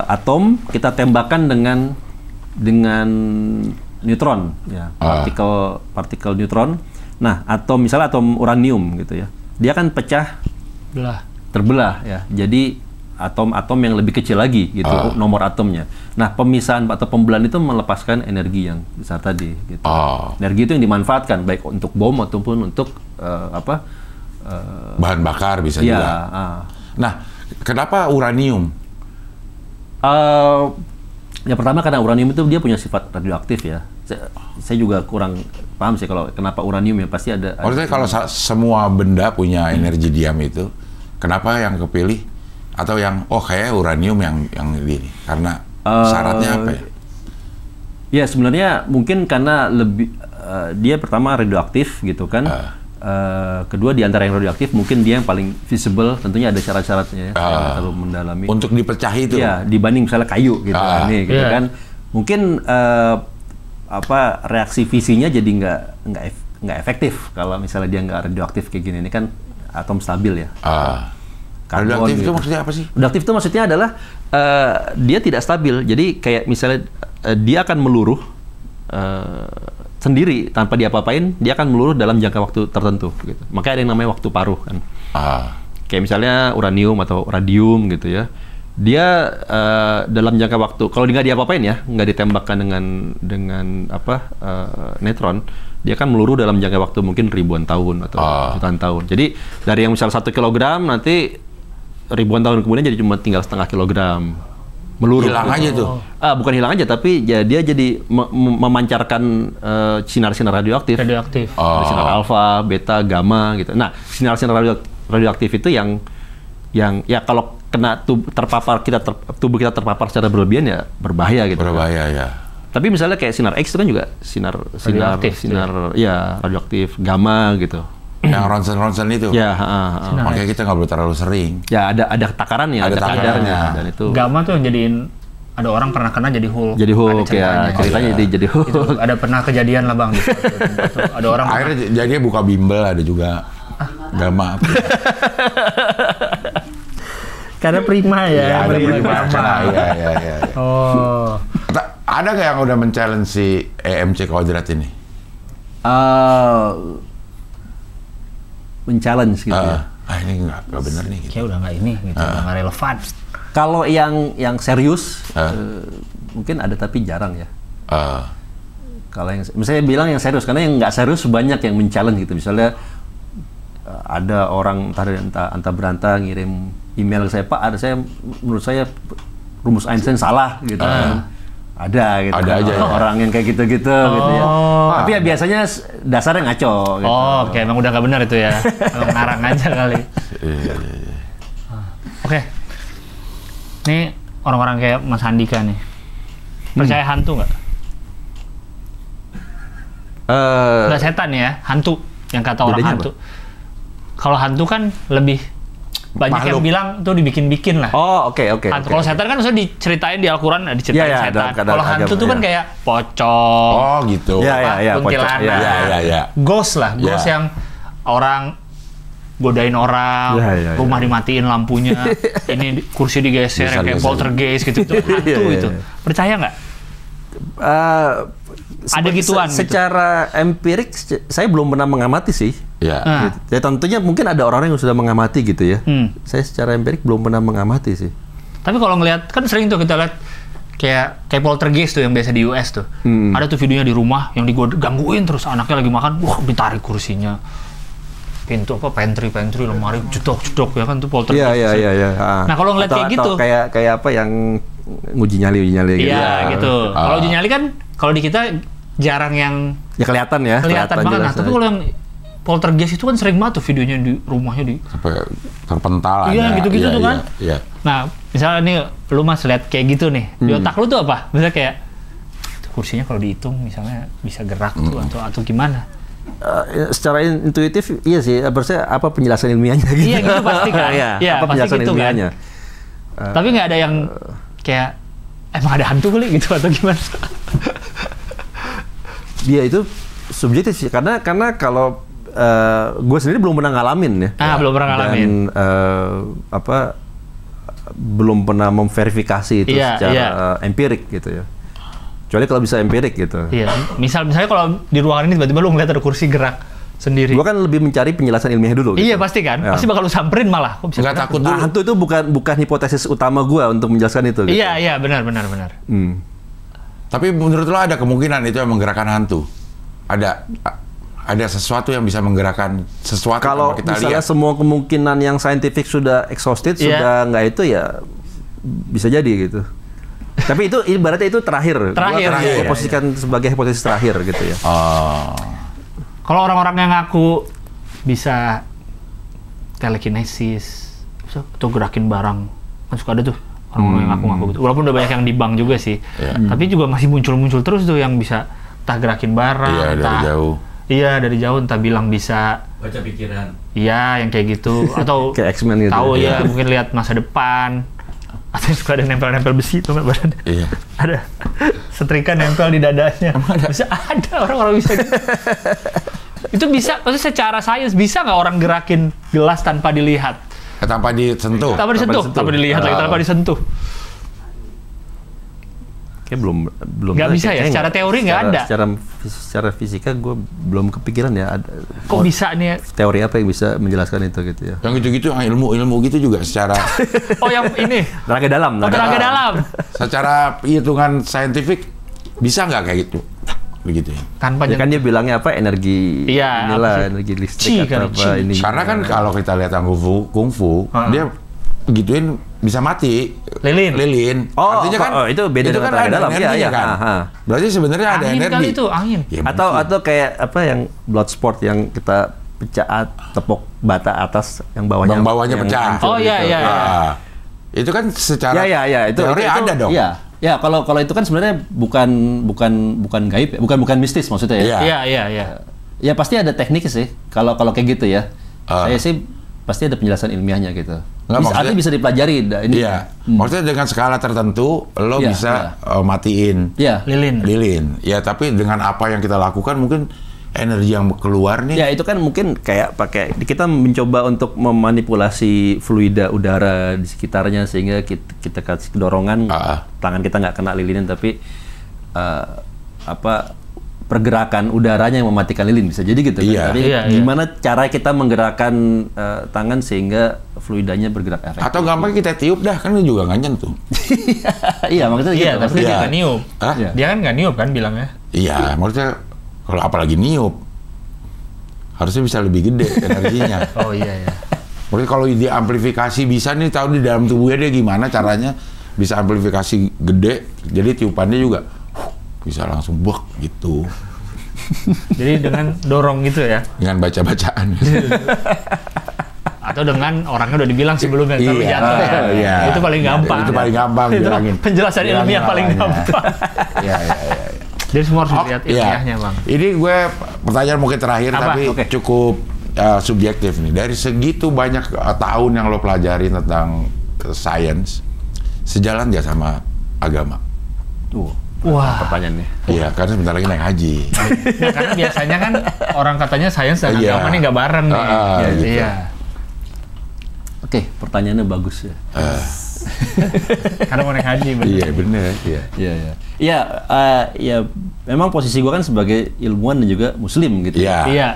atom kita tembakkan dengan neutron, ya, partikel neutron. Nah, misalnya atom uranium gitu ya, dia kan terbelah ya. Jadi atom-atom yang lebih kecil lagi gitu nomor atomnya. Nah, pemisahan atau pembelahan itu melepaskan energi yang besar tadi gitu. Energi itu yang dimanfaatkan baik untuk bom ataupun untuk bahan bakar bisa juga. Nah, kenapa uranium? Ya pertama karena uranium itu dia punya sifat radioaktif ya. Saya juga kurang paham sih kalau kenapa uranium ya, pasti ada. Maksudnya kalau semua benda punya energi diam itu, kenapa yang kepilih atau yang kayak uranium yang ini? Karena syaratnya apa ya? Ya sebenarnya mungkin karena dia pertama radioaktif gitu kan. Kedua di antara yang radioaktif mungkin dia yang paling visible, tentunya ada syarat-syaratnya ya. Saya nggak terlalu mendalami. Untuk dipecah itu? Ya dibanding misalnya kayu gitu gitu kan. Mungkin reaksi fisinya jadi nggak efektif kalau misalnya dia nggak radioaktif kayak gini. Ini kan atom stabil ya. Radioaktif itu maksudnya apa sih? Radioaktif itu maksudnya adalah dia tidak stabil. Jadi kayak misalnya dia akan meluruh sendiri tanpa diapa-apain, dia akan meluruh dalam jangka waktu tertentu. Gitu. Makanya ada yang namanya waktu paruh kan. Kayak misalnya uranium atau radium gitu ya. Dia dalam jangka waktu, kalau nggak diapa-apain ya, nggak ditembakkan dengan neutron, dia akan meluruh dalam jangka waktu mungkin ribuan tahun atau jutaan tahun. Jadi dari yang misal 1 kilogram nanti ribuan tahun kemudian jadi cuma tinggal setengah kilogram. Meluruh. Hilang aja tuh? Bukan hilang aja, tapi ya dia jadi memancarkan sinar-sinar radioaktif. Sinar alfa, beta, gamma gitu. Nah, sinar-sinar radioaktif itu yang ya kalau kena tubuh kita terpapar secara berlebihan ya berbahaya gitu. Berbahaya ya. Tapi misalnya kayak sinar X itu kan juga sinar radioaktif, gamma gitu. Yang ronsen-ronsen itu. Ya, makanya kita nggak boleh terlalu sering. Ya ada takarannya, ada kadarnya dan itu. Gamma tuh yang jadiin ada orang pernah kena jadi Hulk. Jadi Hulk ya, ceritanya jadi Hulk. Itu ada pernah kejadian lah Bang. Ada orang akhirnya jadinya buka bimbel ada juga. Gamma. Karena prima ya. Iya. Ada nggak yang udah men-challenge si EMC kuadrat ini? Men-challenge gitu ya. Ini nggak bener nih. Gitu. Kayak udah nggak ini, gitu, nggak relevan. Kalau yang serius, mungkin ada tapi jarang ya. Kalau yang misalnya bilang yang serius, karena yang nggak serius banyak yang men-challenge gitu. Misalnya ada orang entah berantah ngirim email ke saya, Pak, menurut saya rumus Einstein salah gitu kan. Ada gitu. Ada aja orang yang kayak gitu-gitu gitu ya. Tapi ya biasanya dasarnya ngaco gitu. Oke, emang udah nggak benar itu ya. Emang ngarang aja kali. Oke. Ini orang-orang kayak Mas Andika nih. Percaya hantu nggak? Nggak setan ya, hantu. Yang kata orang hantu. Kalau hantu kan lebih banyak yang bilang tuh dibikin-bikin lah. Oke. Kalau setan kan maksudnya diceritain di Al-Quran, diceritain setan. Kalau hantu tuh kan kayak pocong. Gitu. Kuntilanak. Ghost lah, ghost yang orang godain orang, rumah dimatiin lampunya, ini kursi digeser, kayak poltergeist gitu. Itu hantu itu. Percaya nggak? Ada gituan. Secara empirik, saya belum pernah mengamati sih. Ya tentunya mungkin ada orang-orang yang sudah mengamati gitu ya. Saya secara empirik belum pernah mengamati sih. Tapi kalau ngelihat, kan sering tuh kita lihat kayak poltergeist tuh yang biasa di US tuh. Ada tuh videonya di rumah yang digangguin terus anaknya lagi makan, ditarik kursinya. Pintu pantry lemari jedok ya kan tuh poltergeist. Iya. Nah, kalau ngeliat kayak gitu kayak apa yang nguji nyali gitu. Iya, gitu. Kalau uji nyali kan kalau di kita jarang yang kelihatan banget. Nah, tapi kalau yang poltergeist itu kan sering banget tuh videonya di rumahnya sampai terpental. Iya, gitu-gitu tuh kan. Iya. Nah, misalnya nih lu Mas lihat kayak gitu nih. Di otak lu tuh apa? Misalnya kayak kursinya kalau dihitung misalnya bisa gerak tuh atau gimana? secara intuitif iya sih, berarti apa penjelasan ilmiahnya gitu. Iya gitu pasti kan. Iya, apa penjelasan gitu ilmiahnya. Kan? Tapi nggak ada yang kayak emang ada hantu kali gitu atau gimana? Dia itu subjektif sih, karena kalau gue sendiri belum pernah ngalamin ya. Belum pernah ngalamin. Dan belum pernah memverifikasi itu secara empirik gitu ya. Kecuali kalau bisa empirik gitu. Iya. Misalnya kalau di ruangan ini tiba-tiba lu ngeliat ada kursi gerak sendiri. Gua kan lebih mencari penjelasan ilmiah dulu. Iya gitu. Pasti kan. Ya. Pasti bakal lu samperin malah. Kok bisa takut dulu. Hantu itu bukan hipotesis utama gua untuk menjelaskan itu. Gitu. Iya benar. Tapi menurut lo ada kemungkinan itu yang menggerakkan hantu? Ada sesuatu yang bisa menggerakkan sesuatu kalau kita misalnya lihat. Semua kemungkinan yang saintifik sudah exhausted, sudah nggak itu ya bisa jadi gitu. Tapi itu ibaratnya itu terakhir. Gua posisikan sebagai hipotesis terakhir gitu ya. Kalau orang-orang yang ngaku bisa telekinesis atau gerakin barang, kan suka ada tuh orang-orang yang ngaku-ngaku gitu. Walaupun udah banyak yang di bank juga sih, tapi juga masih muncul-muncul terus tuh yang bisa entah gerakin barang, dari jauh. Iya dari jauh, entah bilang bisa baca pikiran. Iya yang kayak gitu, atau kayak X-Men gitu. Tahu ya mungkin lihat masa depan. Atau suka ada nempel-nempel besi tuh nggak badannya? Iya. Ada setrika nempel di dadanya. Bisa ada orang-orang bisa gitu. Itu bisa, maksudnya secara sains bisa nggak orang gerakin gelas tanpa dilihat? Tanpa disentuh? Tanpa dilihat lagi, tanpa disentuh. Kayak belum nggak bisa ya, secara teori nggak ada. Secara fisika gue belum kepikiran ya ada. Kok bisa nih? Teori apa yang bisa menjelaskan itu gitu ya? Yang gitu-gitu, ilmu gitu juga secara. Oh yang ini? Tenaga dalam. Tenaga dalam. Secara hitungan saintifik bisa nggak kayak gitu? Begitu ya. Tanpa ya kan dia bilangnya apa energi energi listrik atau apa ini. Karena kan kalau kita lihat kungfu dia gituin bisa mati. Lilin. Artinya kan itu beda dengan tenaga dalam. Iya kan. Berarti sebenarnya ada energi. Kali itu angin. Ya, atau kayak apa yang blood sport yang kita pecah tepuk bata atas yang bawahnya pecah. Oh iya. Itu kan secara itu teori ada dong. Ya, kalau itu kan sebenarnya bukan gaib, bukan mistis maksudnya ya. Iya. Ya pasti ada teknik sih. Kalau kayak gitu ya. Saya sih pasti ada penjelasan ilmiahnya gitu. Artinya bisa dipelajari. Iya. Maksudnya dengan skala tertentu lo bisa matiin lilin. Ya, tapi dengan apa yang kita lakukan mungkin energi yang keluar nih. Ya, itu kan mungkin kayak kita mencoba untuk memanipulasi fluida udara di sekitarnya sehingga kita kasih dorongan tangan kita nggak kena lilin tapi pergerakan udaranya yang mematikan lilin bisa jadi gitu kan. Gimana cara kita menggerakkan tangan sehingga fluidanya bergerak efektif. Atau gampang kita tiup dah, kan juga nggak nyentuh. Iya, maksudnya gitu. Tapi dia nggak niup. Dia kan nggak niup kan bilangnya. Iya, maksudnya kalau apalagi niup harusnya bisa lebih gede energinya. Oh iya. Maksudnya kalau dia amplifikasi bisa nih tahu di dalam tubuhnya dia gimana caranya bisa amplifikasi gede, jadi tiupannya juga bisa langsung buak gitu. Jadi dengan dorong gitu ya? Dengan baca-bacaan. Atau dengan orangnya udah dibilang sebelumnya tapi jatuh ya. Iya. Itu paling gampang. Itu paling gampang bilangin. Penjelasan ilmiah paling gampang. Iya. Jadi semua harus dilihat ilmiahnya, Bang. Ini gue pertanyaan mungkin terakhir tapi cukup subjektif nih. Dari segitu banyak tahun yang lo pelajari tentang sains, sejalan nggak sama agama? Wah, pertanyaannya. Iya, karena sebentar lagi naik haji. Nah, karena biasanya kan orang katanya sains dan agama ini nggak bareng nih. Gitu. Iya. Oke, pertanyaannya bagus ya. Karena mau naik haji, bener. Iya, bener. Iya, memang posisi gua kan sebagai ilmuwan dan juga muslim gitu. Iya.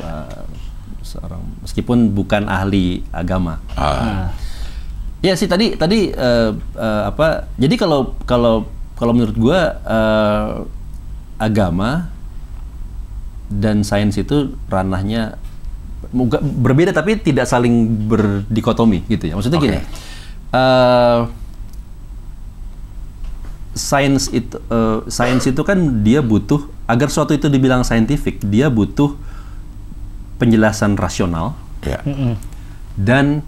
Seorang meskipun bukan ahli agama. Ya sih tadi jadi kalau menurut gue agama dan sains itu ranahnya berbeda tapi tidak saling berdikotomi gitu ya. Maksudnya gini, sains itu kan dia butuh agar suatu itu dibilang saintifik, dia butuh penjelasan rasional dan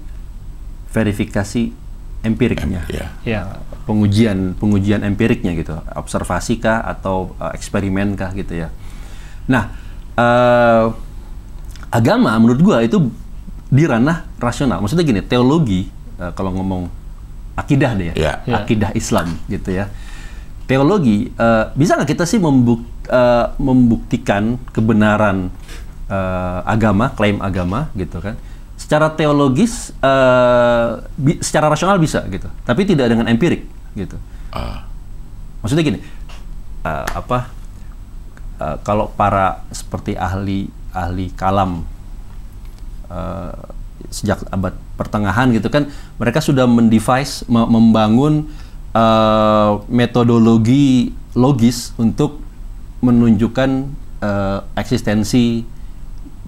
verifikasi empiriknya. Pengujian empiriknya gitu, observasi kah atau eksperimen kah gitu ya. Nah, Agama menurut gua itu di ranah rasional. Maksudnya gini, teologi kalau ngomong akidah deh ya, akidah Islam gitu ya. Teologi bisa nggak kita sih membuktikan kebenaran agama, klaim agama gitu kan? Secara teologis, secara rasional bisa gitu, tapi tidak dengan empirik gitu. Maksudnya gini, kalau para seperti ahli kalam sejak abad pertengahan gitu kan, mereka sudah membangun metodologi logis untuk menunjukkan eksistensi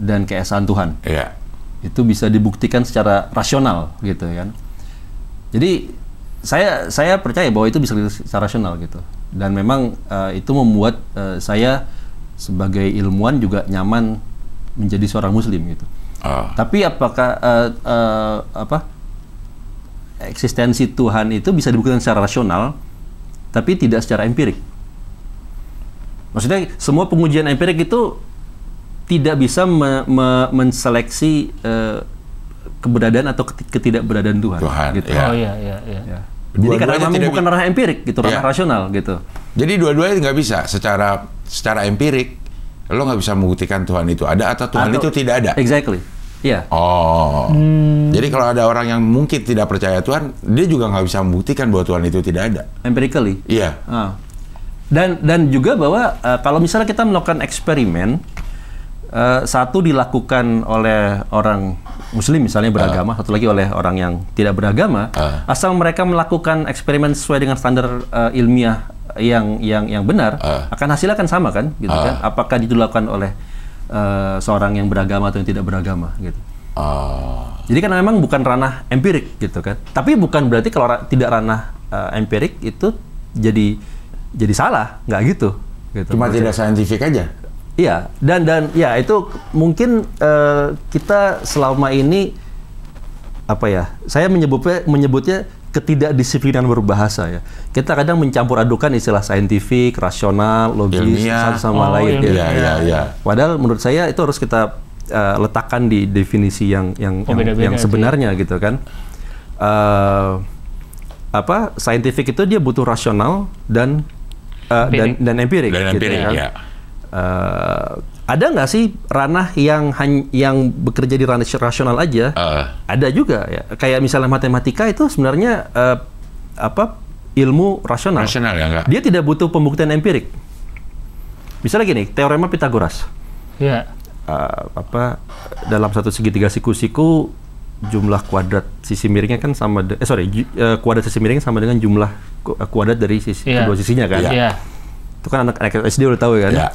dan keesaan Tuhan. Iya. Itu bisa dibuktikan secara rasional gitu kan. Jadi saya percaya bahwa itu bisa secara rasional gitu. Dan memang itu membuat saya sebagai ilmuwan juga nyaman menjadi seorang Muslim gitu. Tapi apakah eksistensi Tuhan itu bisa dibuktikan secara rasional, tapi tidak secara empirik? Maksudnya semua pengujian empirik itu tidak bisa menseleksi keberadaan atau ketidakberadaan Tuhan. Gitu. Ya. Oh iya. Jadi karena memang bukan ranah empirik gitu, ranah rasional gitu. Jadi dua-duanya nggak bisa secara empirik. Lo nggak bisa membuktikan Tuhan itu ada atau Tuhan itu tidak ada. Exactly. Iya. Jadi kalau ada orang yang mungkin tidak percaya Tuhan, dia juga nggak bisa membuktikan bahwa Tuhan itu tidak ada. Empirically. Iya. Dan juga bahwa kalau misalnya kita melakukan eksperimen, satu dilakukan oleh orang Muslim misalnya beragama, satu lagi oleh orang yang tidak beragama, asal mereka melakukan eksperimen sesuai dengan standar ilmiah yang benar, akan hasilnya akan sama kan, gitu kan? Apakah itu dilakukan oleh seorang yang beragama atau yang tidak beragama, gitu. Jadi kan memang bukan ranah empirik, gitu kan? Tapi bukan berarti kalau tidak ranah empirik itu jadi salah, nggak gitu. Cuma tidak saintifik aja. Iya, dan ya itu mungkin kita selama ini saya menyebutnya ketidakdisiplinan berbahasa ya. Kita kadang mencampur adukan istilah saintifik, rasional, logis, satu sama lain. Iya. Padahal menurut saya itu harus kita letakkan di definisi yang sebenarnya gitu kan. Saintifik itu dia butuh rasional dan empirik. Dan gitu, empirik, kan? ya. Ada nggak sih ranah yang bekerja di ranah rasional aja? Ada juga ya. Kayak misalnya matematika itu sebenarnya ilmu rasional. Rasional ya nggak? Dia tidak butuh pembuktian empirik. Misalnya gini, teorema Pythagoras. Iya. Dalam satu segitiga siku-siku jumlah kuadrat sisi miringnya kan sama kuadrat sisi miringnya sama dengan jumlah kuadrat dari kedua sisinya kan? Iya. Itu kan anak SD udah tahu kan? Yeah.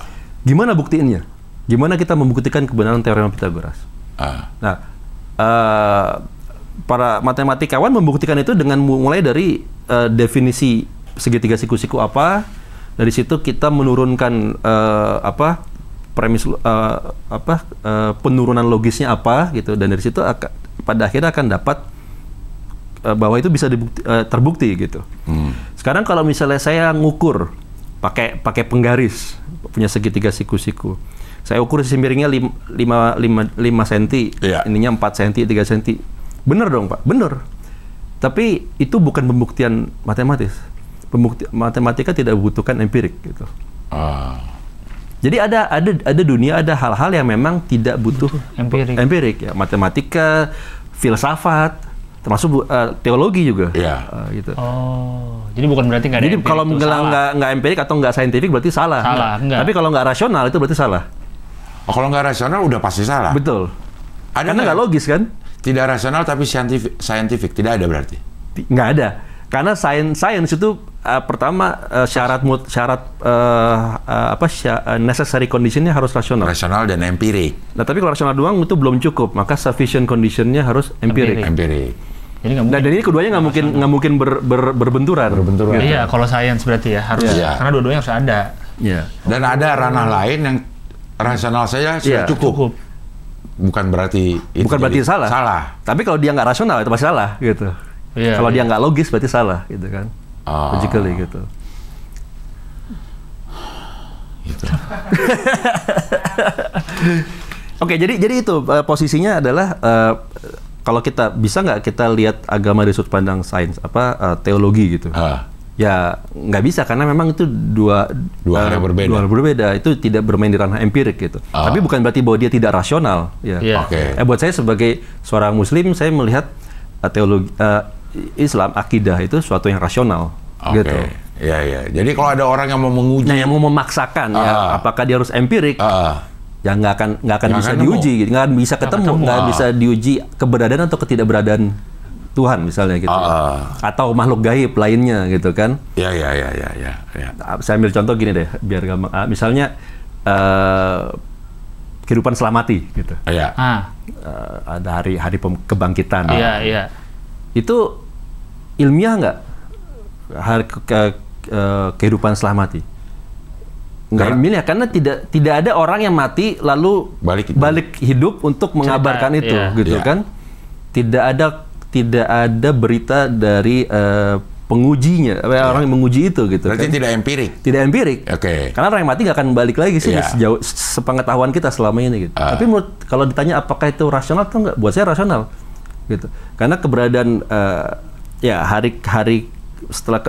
Gimana buktiinnya? Gimana kita membuktikan kebenaran teorema Pythagoras? Nah, para matematikawan membuktikan itu dengan mulai dari definisi segitiga siku-siku apa. Dari situ kita menurunkan premis penurunan logisnya apa gitu. Dan dari situ pada akhirnya akan dapat bahwa itu bisa terbukti gitu. Sekarang kalau misalnya saya ngukur pakai penggaris punya segitiga siku-siku, saya ukur sisi miringnya 5 cm, ininya 4 cm, 3 cm. Bener dong Pak? Bener. Tapi itu bukan pembuktian matematis. Matematika tidak membutuhkan empirik gitu. Jadi ada dunia, ada hal-hal yang memang tidak butuh empirik ya. Matematika, filsafat, termasuk teologi juga. Gitu. Jadi bukan berarti nggak ada empirik. Jadi kalau nggak empirik atau nggak saintifik berarti salah. Tapi kalau nggak rasional itu berarti salah. Kalau nggak rasional udah pasti salah. Betul. Karena nggak logis kan? Tidak rasional tapi saintifik tidak ada berarti. Nggak ada. Karena sains itu pertama syarat necessary conditionnya harus rasional. Rasional dan empirik. Nah tapi kalau rasional doang itu belum cukup, maka sufficient conditionnya harus empirik. Jadi dan ini keduanya nggak mungkin berbenturan. Iya, kalau sains berarti ya harus karena dua-duanya harus ada. Iya. Dan ada ranah lain yang rasional saja sudah cukup. Bukan berarti salah. Tapi kalau dia nggak rasional itu pasti salah gitu. Kalau dia nggak logis berarti salah gitu kan. Logically gitu. Oke, jadi itu posisinya adalah kalau kita bisa nggak kita lihat agama dari sudut pandang sains teologi gitu. Ya nggak bisa karena memang itu dua hal yang berbeda. Itu tidak bermain di ranah empirik gitu. Tapi bukan berarti bahwa dia tidak rasional. Ya. Buat saya sebagai seorang Muslim, saya melihat teologi Islam, akidah itu suatu yang rasional. Gitu. Ya. Jadi kalau ada orang yang mau menguji, yang mau memaksakan, ya, apakah dia harus empirik? Ya nggak akan bisa diuji, gitu. Nggak akan bisa ketemu, nggak bisa diuji keberadaan atau ketidakberadaan Tuhan misalnya gitu, atau makhluk gaib lainnya gitu kan? Ya. Saya ambil contoh gini deh, biar gampang. Misalnya kehidupan selamati gitu. Ada hari kebangkitan. Iya. Itu ilmiah nggak? Kehidupan selamati? Nggak ilmiah karena tidak ada orang yang mati lalu balik hidup untuk mengabarkan itu, gitu kan? Tidak ada berita dari pengujinya, orang yang menguji itu, gitu. Berarti kan? tidak empirik. Tidak empirik. Karena orang yang mati nggak akan balik lagi sih sejauh sepengetahuan kita selama ini, gitu. Tapi kalau ditanya apakah itu rasional atau nggak, buat saya rasional, gitu. Karena keberadaan hari setelah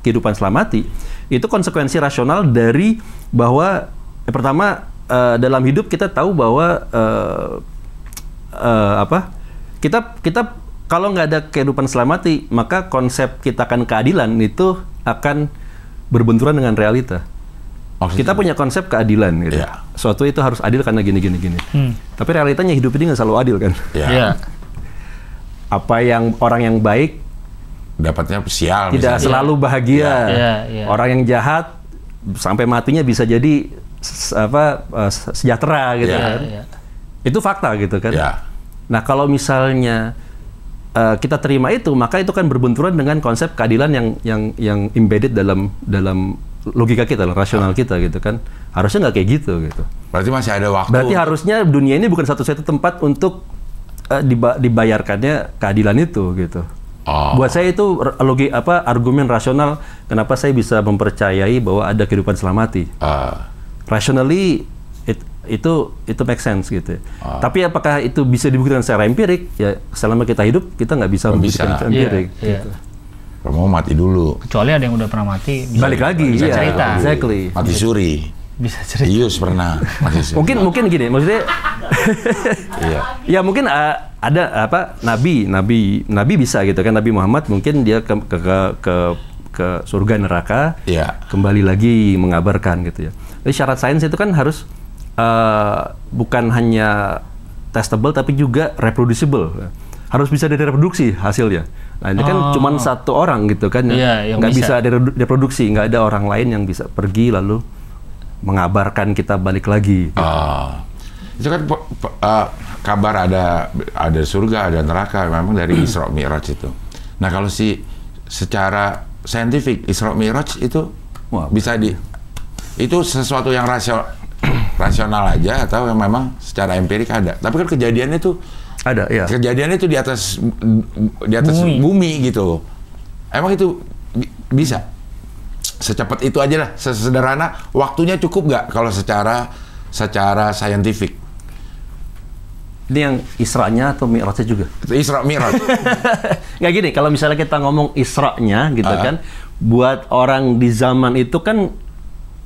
kehidupan selamati itu konsekuensi rasional dari bahwa pertama dalam hidup kita tahu bahwa kita kalau nggak ada kehidupan selamati, maka konsep kita akan keadilan itu akan berbenturan dengan realita. Kita punya konsep keadilan, gitu. Suatu itu harus adil karena gini. Tapi realitanya hidup ini nggak selalu adil kan? Apa yang orang yang baik dapatnya sial, tidak selalu bahagia. Orang yang jahat sampai matinya bisa jadi sejahtera, gitu kan? Itu fakta, gitu kan? Nah, kalau misalnya kita terima itu, maka itu kan berbenturan dengan konsep keadilan yang embedded dalam logika kita, dalam rasional kita, gitu kan? Harusnya nggak kayak gitu. Berarti masih ada waktu. Berarti harusnya dunia ini bukan satu-satu tempat untuk dibayarkannya keadilan itu, gitu. Buat saya itu argumen rasional kenapa saya bisa mempercayai bahwa ada kehidupan selamati. Rationally itu make sense gitu. Tapi apakah itu bisa dibuktikan secara empirik? Ya selama kita hidup kita nggak bisa membuktikan empirik. Gitu. Mau mati dulu. Kecuali ada yang udah pernah mati. Balik lagi. Bisa cerita. Exactly. Mati suri. Bisa cerita. Ius pernah mati suri. Mungkin gini, maksudnya. Ya mungkin ada nabi bisa gitu kan, Nabi Muhammad mungkin dia ke surga neraka, kembali lagi mengabarkan gitu ya. Jadi syarat sains itu kan harus bukan hanya testable tapi juga reproducible, harus bisa direproduksi hasilnya. Nah ini kan cuma satu orang gitu kan, nggak bisa direproduksi, nggak ada orang lain yang bisa pergi lalu mengabarkan kita balik lagi. Gitu. Itu kan kabar ada surga, ada neraka, memang dari Isra Mi'raj itu. Nah kalau secara saintifik Isra Mi'raj itu bisa itu sesuatu yang rasional aja atau yang memang secara empirik ada. Tapi kan kejadiannya itu ada, ya. Kejadiannya itu di atas bumi gitu. Emang itu bisa secepat itu aja lah, sesederhana. Waktunya cukup nggak kalau secara saintifik? Ini yang Isra-nya atau Mi'rajnya juga? Isra Mi'raj. Nggak gini, kalau misalnya kita ngomong Isra-nya gitu kan, buat orang di zaman itu kan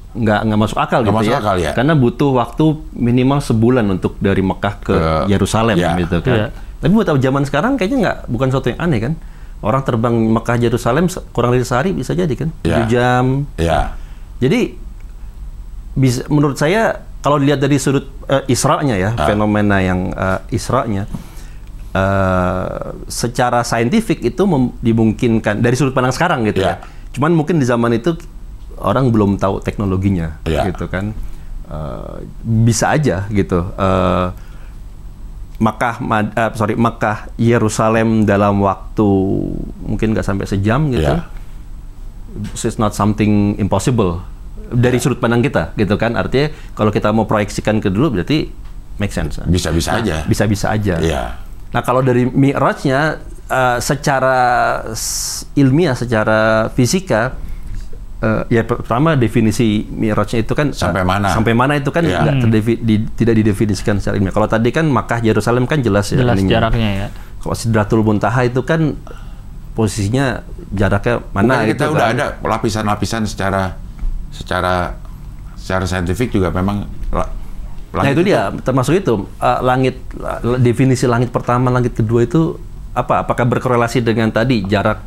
nggak masuk akal gitu ya. Karena butuh waktu minimal sebulan untuk dari Mekah ke Yerusalem gitu kan. Tapi buat zaman sekarang kayaknya bukan sesuatu yang aneh kan. Orang terbang Mekah Yerusalem kurang dari sehari bisa jadi kan, 7 jam. Jadi menurut saya kalau dilihat dari sudut Isra-nya ya, fenomena yang Isra-nya, secara saintifik itu dimungkinkan dari sudut pandang sekarang gitu ya. Cuman mungkin di zaman itu orang belum tahu teknologinya gitu kan. Bisa aja gitu. Mekah Yerusalem dalam waktu mungkin nggak sampai sejam gitu. It's not something impossible dari sudut pandang kita gitu kan. Artinya kalau kita mau proyeksikan ke dulu berarti make sense. Bisa-bisa aja. Bisa-bisa aja. Nah kalau dari Mi'rajnya secara ilmiah, secara fisika Ya pertama definisi Mi'rajnya itu kan sampai mana? Sampai mana itu kan tidak didefinisikan secara ilmiah. Kalau tadi kan Makkah Yerusalem kan jelas ya. Jelas jaraknya ya. Kalau Sidratul Muntaha itu kan posisinya jaraknya mana? Bukan kita itu udah kan ada lapisan-lapisan secara saintifik juga memang. Nah itu dia termasuk itu definisi langit pertama, langit kedua itu apa? Apakah berkorelasi dengan tadi jarak?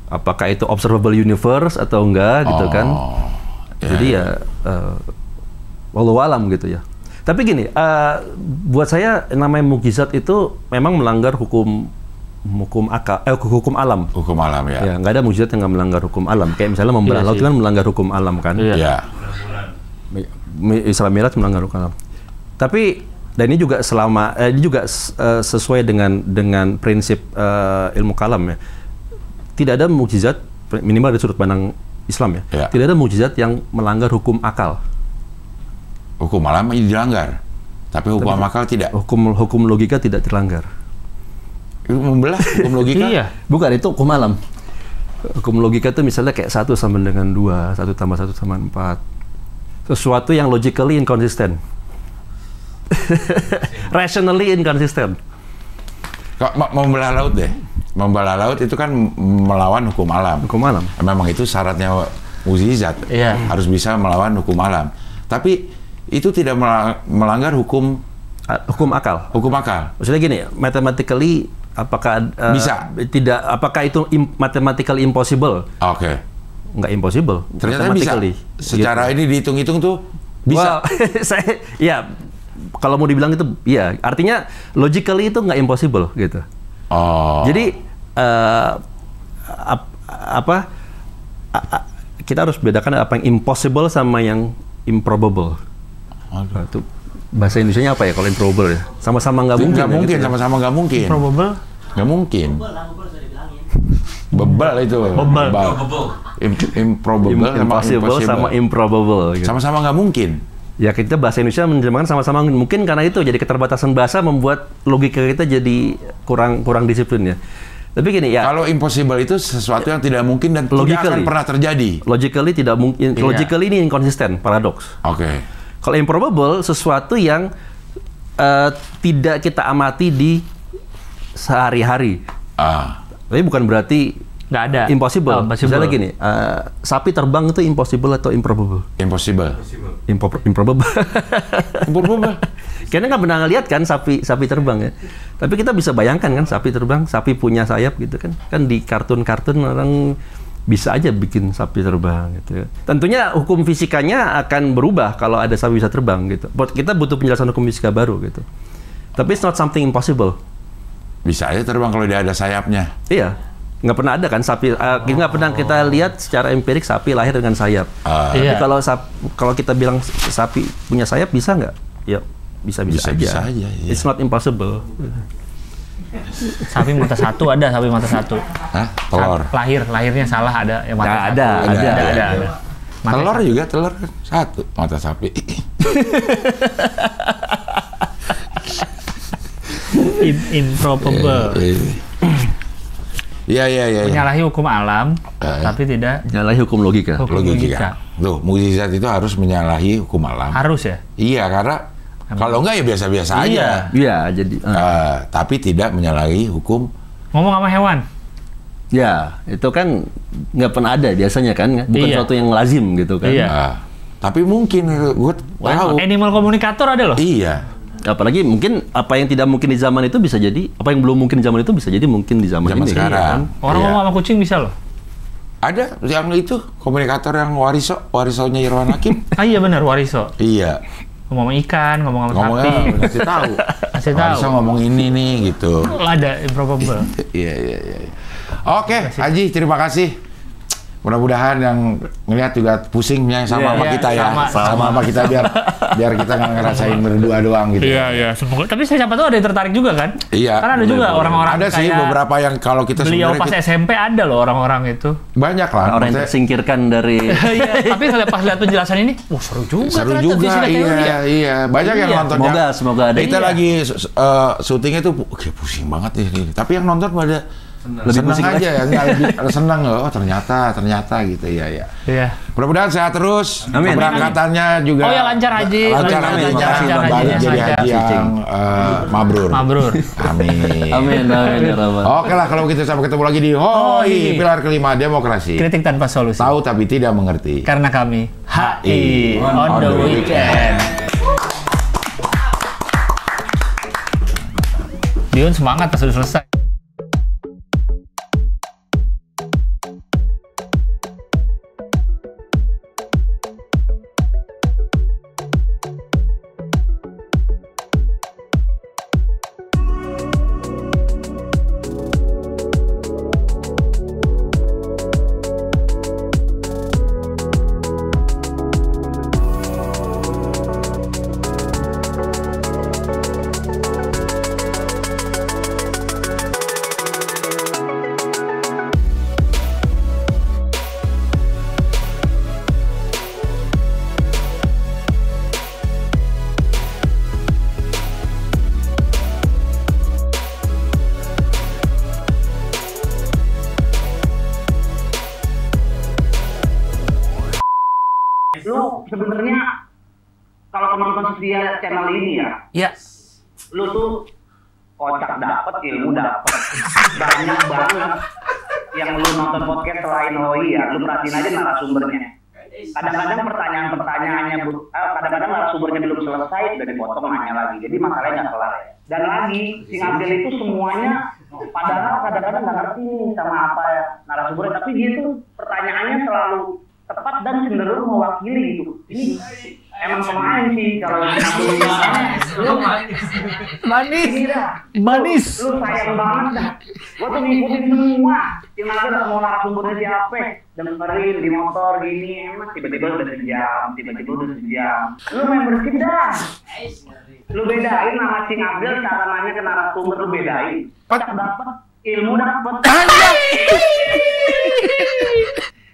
Apakah itu observable universe atau enggak gitu kan? Jadi wallahu alam gitu ya. Tapi gini, buat saya namanya mukjizat itu memang melanggar hukum alam. Hukum alam ya. Ya, nggak ada mukjizat yang nggak melanggar hukum alam. Kayak misalnya membelah laut kan melanggar hukum alam kan? Iya. Isra Mi'raj melanggar hukum alam. Tapi dan ini juga sesuai dengan prinsip ilmu kalam ya. Tidak ada mukjizat, minimal dari sudut pandang Islam ya. Tidak ada mukjizat yang melanggar hukum akal. Hukum alam dilanggar, tapi hukum akal tidak. Hukum logika tidak dilanggar. Membelah hukum logika? Iya. Bukan, itu hukum alam. Hukum logika itu misalnya kayak 1 sama dengan 2, 1 tambah 1 sama 4. Sesuatu yang logically inconsistent. Rationally inconsistent. Kok membelah laut deh? Membelah laut itu kan melawan hukum alam. Hukum alam. Memang itu syaratnya mukjizat. Iya. Harus bisa melawan hukum alam. Tapi itu tidak melanggar hukum akal. Hukum akal. Maksudnya gini, mathematically apakah bisa? Tidak, apakah itu mathematically impossible? Oke. Nggak impossible. Ternyata bisa. Secara ini dihitung-hitung tuh bisa. Ya, kalau mau dibilang itu, ya. Artinya logically itu nggak impossible gitu. Jadi kita harus bedakan apa yang impossible sama yang improbable. Itu bahasa Indonesianya apa ya kalau improbable ya? Sama-sama nggak mungkin. Nggak mungkin, sama-sama nggak mungkin. Improbable? Nggak mungkin. Bebal itu. Bebal. Improbable sama improbable. Gitu. Sama-sama nggak mungkin. Ya kita bahasa Indonesia menerjemahkan sama-sama mungkin karena itu jadi keterbatasan bahasa membuat logika kita jadi kurang disiplin ya. Tapi gini ya. Kalau impossible itu sesuatu yang tidak mungkin dan tidak akan pernah terjadi. Logically tidak mungkin. Iya. Logically ini inkonsisten, paradoks. Oke. Kalau improbable sesuatu yang tidak kita amati di sehari-hari. Tapi bukan berarti nggak ada. Impossible. Misalnya gini, sapi terbang itu impossible atau improbable? Impossible. Improbable. Improbable. Karena nggak pernah ngeliat kan sapi terbang ya. Tapi kita bisa bayangkan kan sapi terbang, sapi punya sayap gitu kan. Kan di kartun-kartun orang bisa aja bikin sapi terbang gitu. Tentunya hukum fisikanya akan berubah kalau ada sapi bisa terbang gitu. Kita butuh penjelasan hukum fisika baru gitu. Tapi it's not something impossible. Bisa aja terbang kalau dia ada sayapnya. Iya. Nggak pernah ada kan sapi, nggak pernah kita lihat secara empirik sapi lahir dengan sayap. Tapi kalau kita bilang sapi punya sayap bisa nggak? Ya bisa aja. Bisa aja. Iya. It's not impossible. Sapi mata satu ada, sapi mata satu. Hah? Telur. Lahirnya salah ada yang mata satu. Ada. Telur juga telur satu mata sapi. Improbable. Iya. Menyalahi hukum alam, tapi tidak menyalahi hukum logika. Logika. Tuh, mukjizat itu harus menyalahi hukum alam. Harus ya? Iya, karena kalau enggak ya biasa-biasa aja. Iya, jadi. Tapi tidak menyalahi hukum. Ngomong sama hewan. Ya, itu kan nggak pernah ada biasanya kan, bukan sesuatu yang lazim gitu kan. Iya. Tapi mungkin gue tahu. Animal komunikator ada loh. Iya. Apalagi mungkin apa yang tidak mungkin di zaman itu bisa jadi, apa yang belum mungkin di zaman itu bisa jadi mungkin di zaman ini. Sekarang. Kan? Orang ngomong sama kucing bisa loh. Ada yang itu komunikator yang warisonya Irwan Hakim. Iya benar, wariso. Iya. Ngomong ikan, ngomong sama sapi. Kasih tahu. Wariso ngomong ini nih gitu. Ada improbable. Iya. Oke, Haji, terima kasih. Mudah-mudahan yang ngelihat juga pusingnya sama kita ya. Sama kita biar kita nggak ngerasain berdua doang gitu. Iya. Semoga. Tapi siapa tahu ada yang tertarik juga kan? Iya. Karena ada juga orang-orang ada sih beberapa yang kalau kita beliau pas SMP ada loh orang-orang itu. Banyak lah. Orang yang tersingkirkan dari. Iya. Tapi pas lihat penjelasan ini, seru juga. Iya. Banyak yang nonton. Semoga ada. Kita lagi syutingnya tuh pusing banget nih. Tapi yang nonton pada Senang aja ya, lebih senang loh. Oh ternyata gitu ya. Iya. Mudah-mudahan sehat terus. Amin. Keberangkatannya juga. Oh ya lancar haji. Lancar hajinya. Balik jadi haji yang mabrur. Amin. Amin ya Rabbal. Oke lah kalau begitu sampai ketemu lagi di HOI Pilar Kelima Demokrasi. Kritik tanpa solusi. Tahu tapi tidak mengerti. Karena kami HI on the weekend. Dion semangat pas sudah selesai. Lu sebenarnya kalau penonton setia channel ini ya, lu tuh kocak dapet, ilmu dapet, banyak banget yang lu nonton podcast selain HOI ya, lu perhatiin aja narasumbernya. Kadang-kadang pertanyaan-pertanyaannya, kadang-kadang narasumbernya belum selesai udah dipotong nanya lagi, jadi masalahnya nggak kelar. Dan lagi, Sing Abdel itu semuanya, padahal kadang-kadang nggak ngerti nih sama apa ya narasumbernya, tapi dia tuh pertanyaannya selalu tepat dan cenderung mewakili gitu. Ini emang pemain sih kalau lu manis. Lu sayang banget dah. Gua tuh ngikutin semua. Yang ada mau narasumbernya siapa? Dengerin di motor gini, emang tiba-tiba udah sejam. Lu membership dah. Lu bedain nama Sing Abdel cara nanya ke narasumber, lu bedain. Dapat ilmu dapat.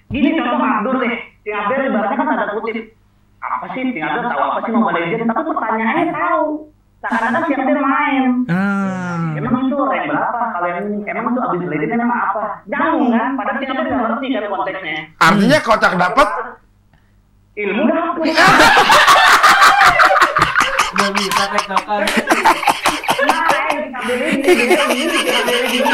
Gini contoh Abdul deh, Sing Abdel ibaratnya kan tanda kutip. Apa sih Sing Abdel tahu apa sih Mobile Legends? Tapi pertanyaannya tahu. Seakan-akan Sing Abdel main. Emang itu rank berapa? Kalau yang emang itu abis Legends emang apa? Nyambung kan? Padahal Sing Abdel nggak ngerti kan konteksnya. Artinya kocak dapat, ilmu dapat. Udah bisa tektokan. Nah, Sing Abdel ini dia gitu.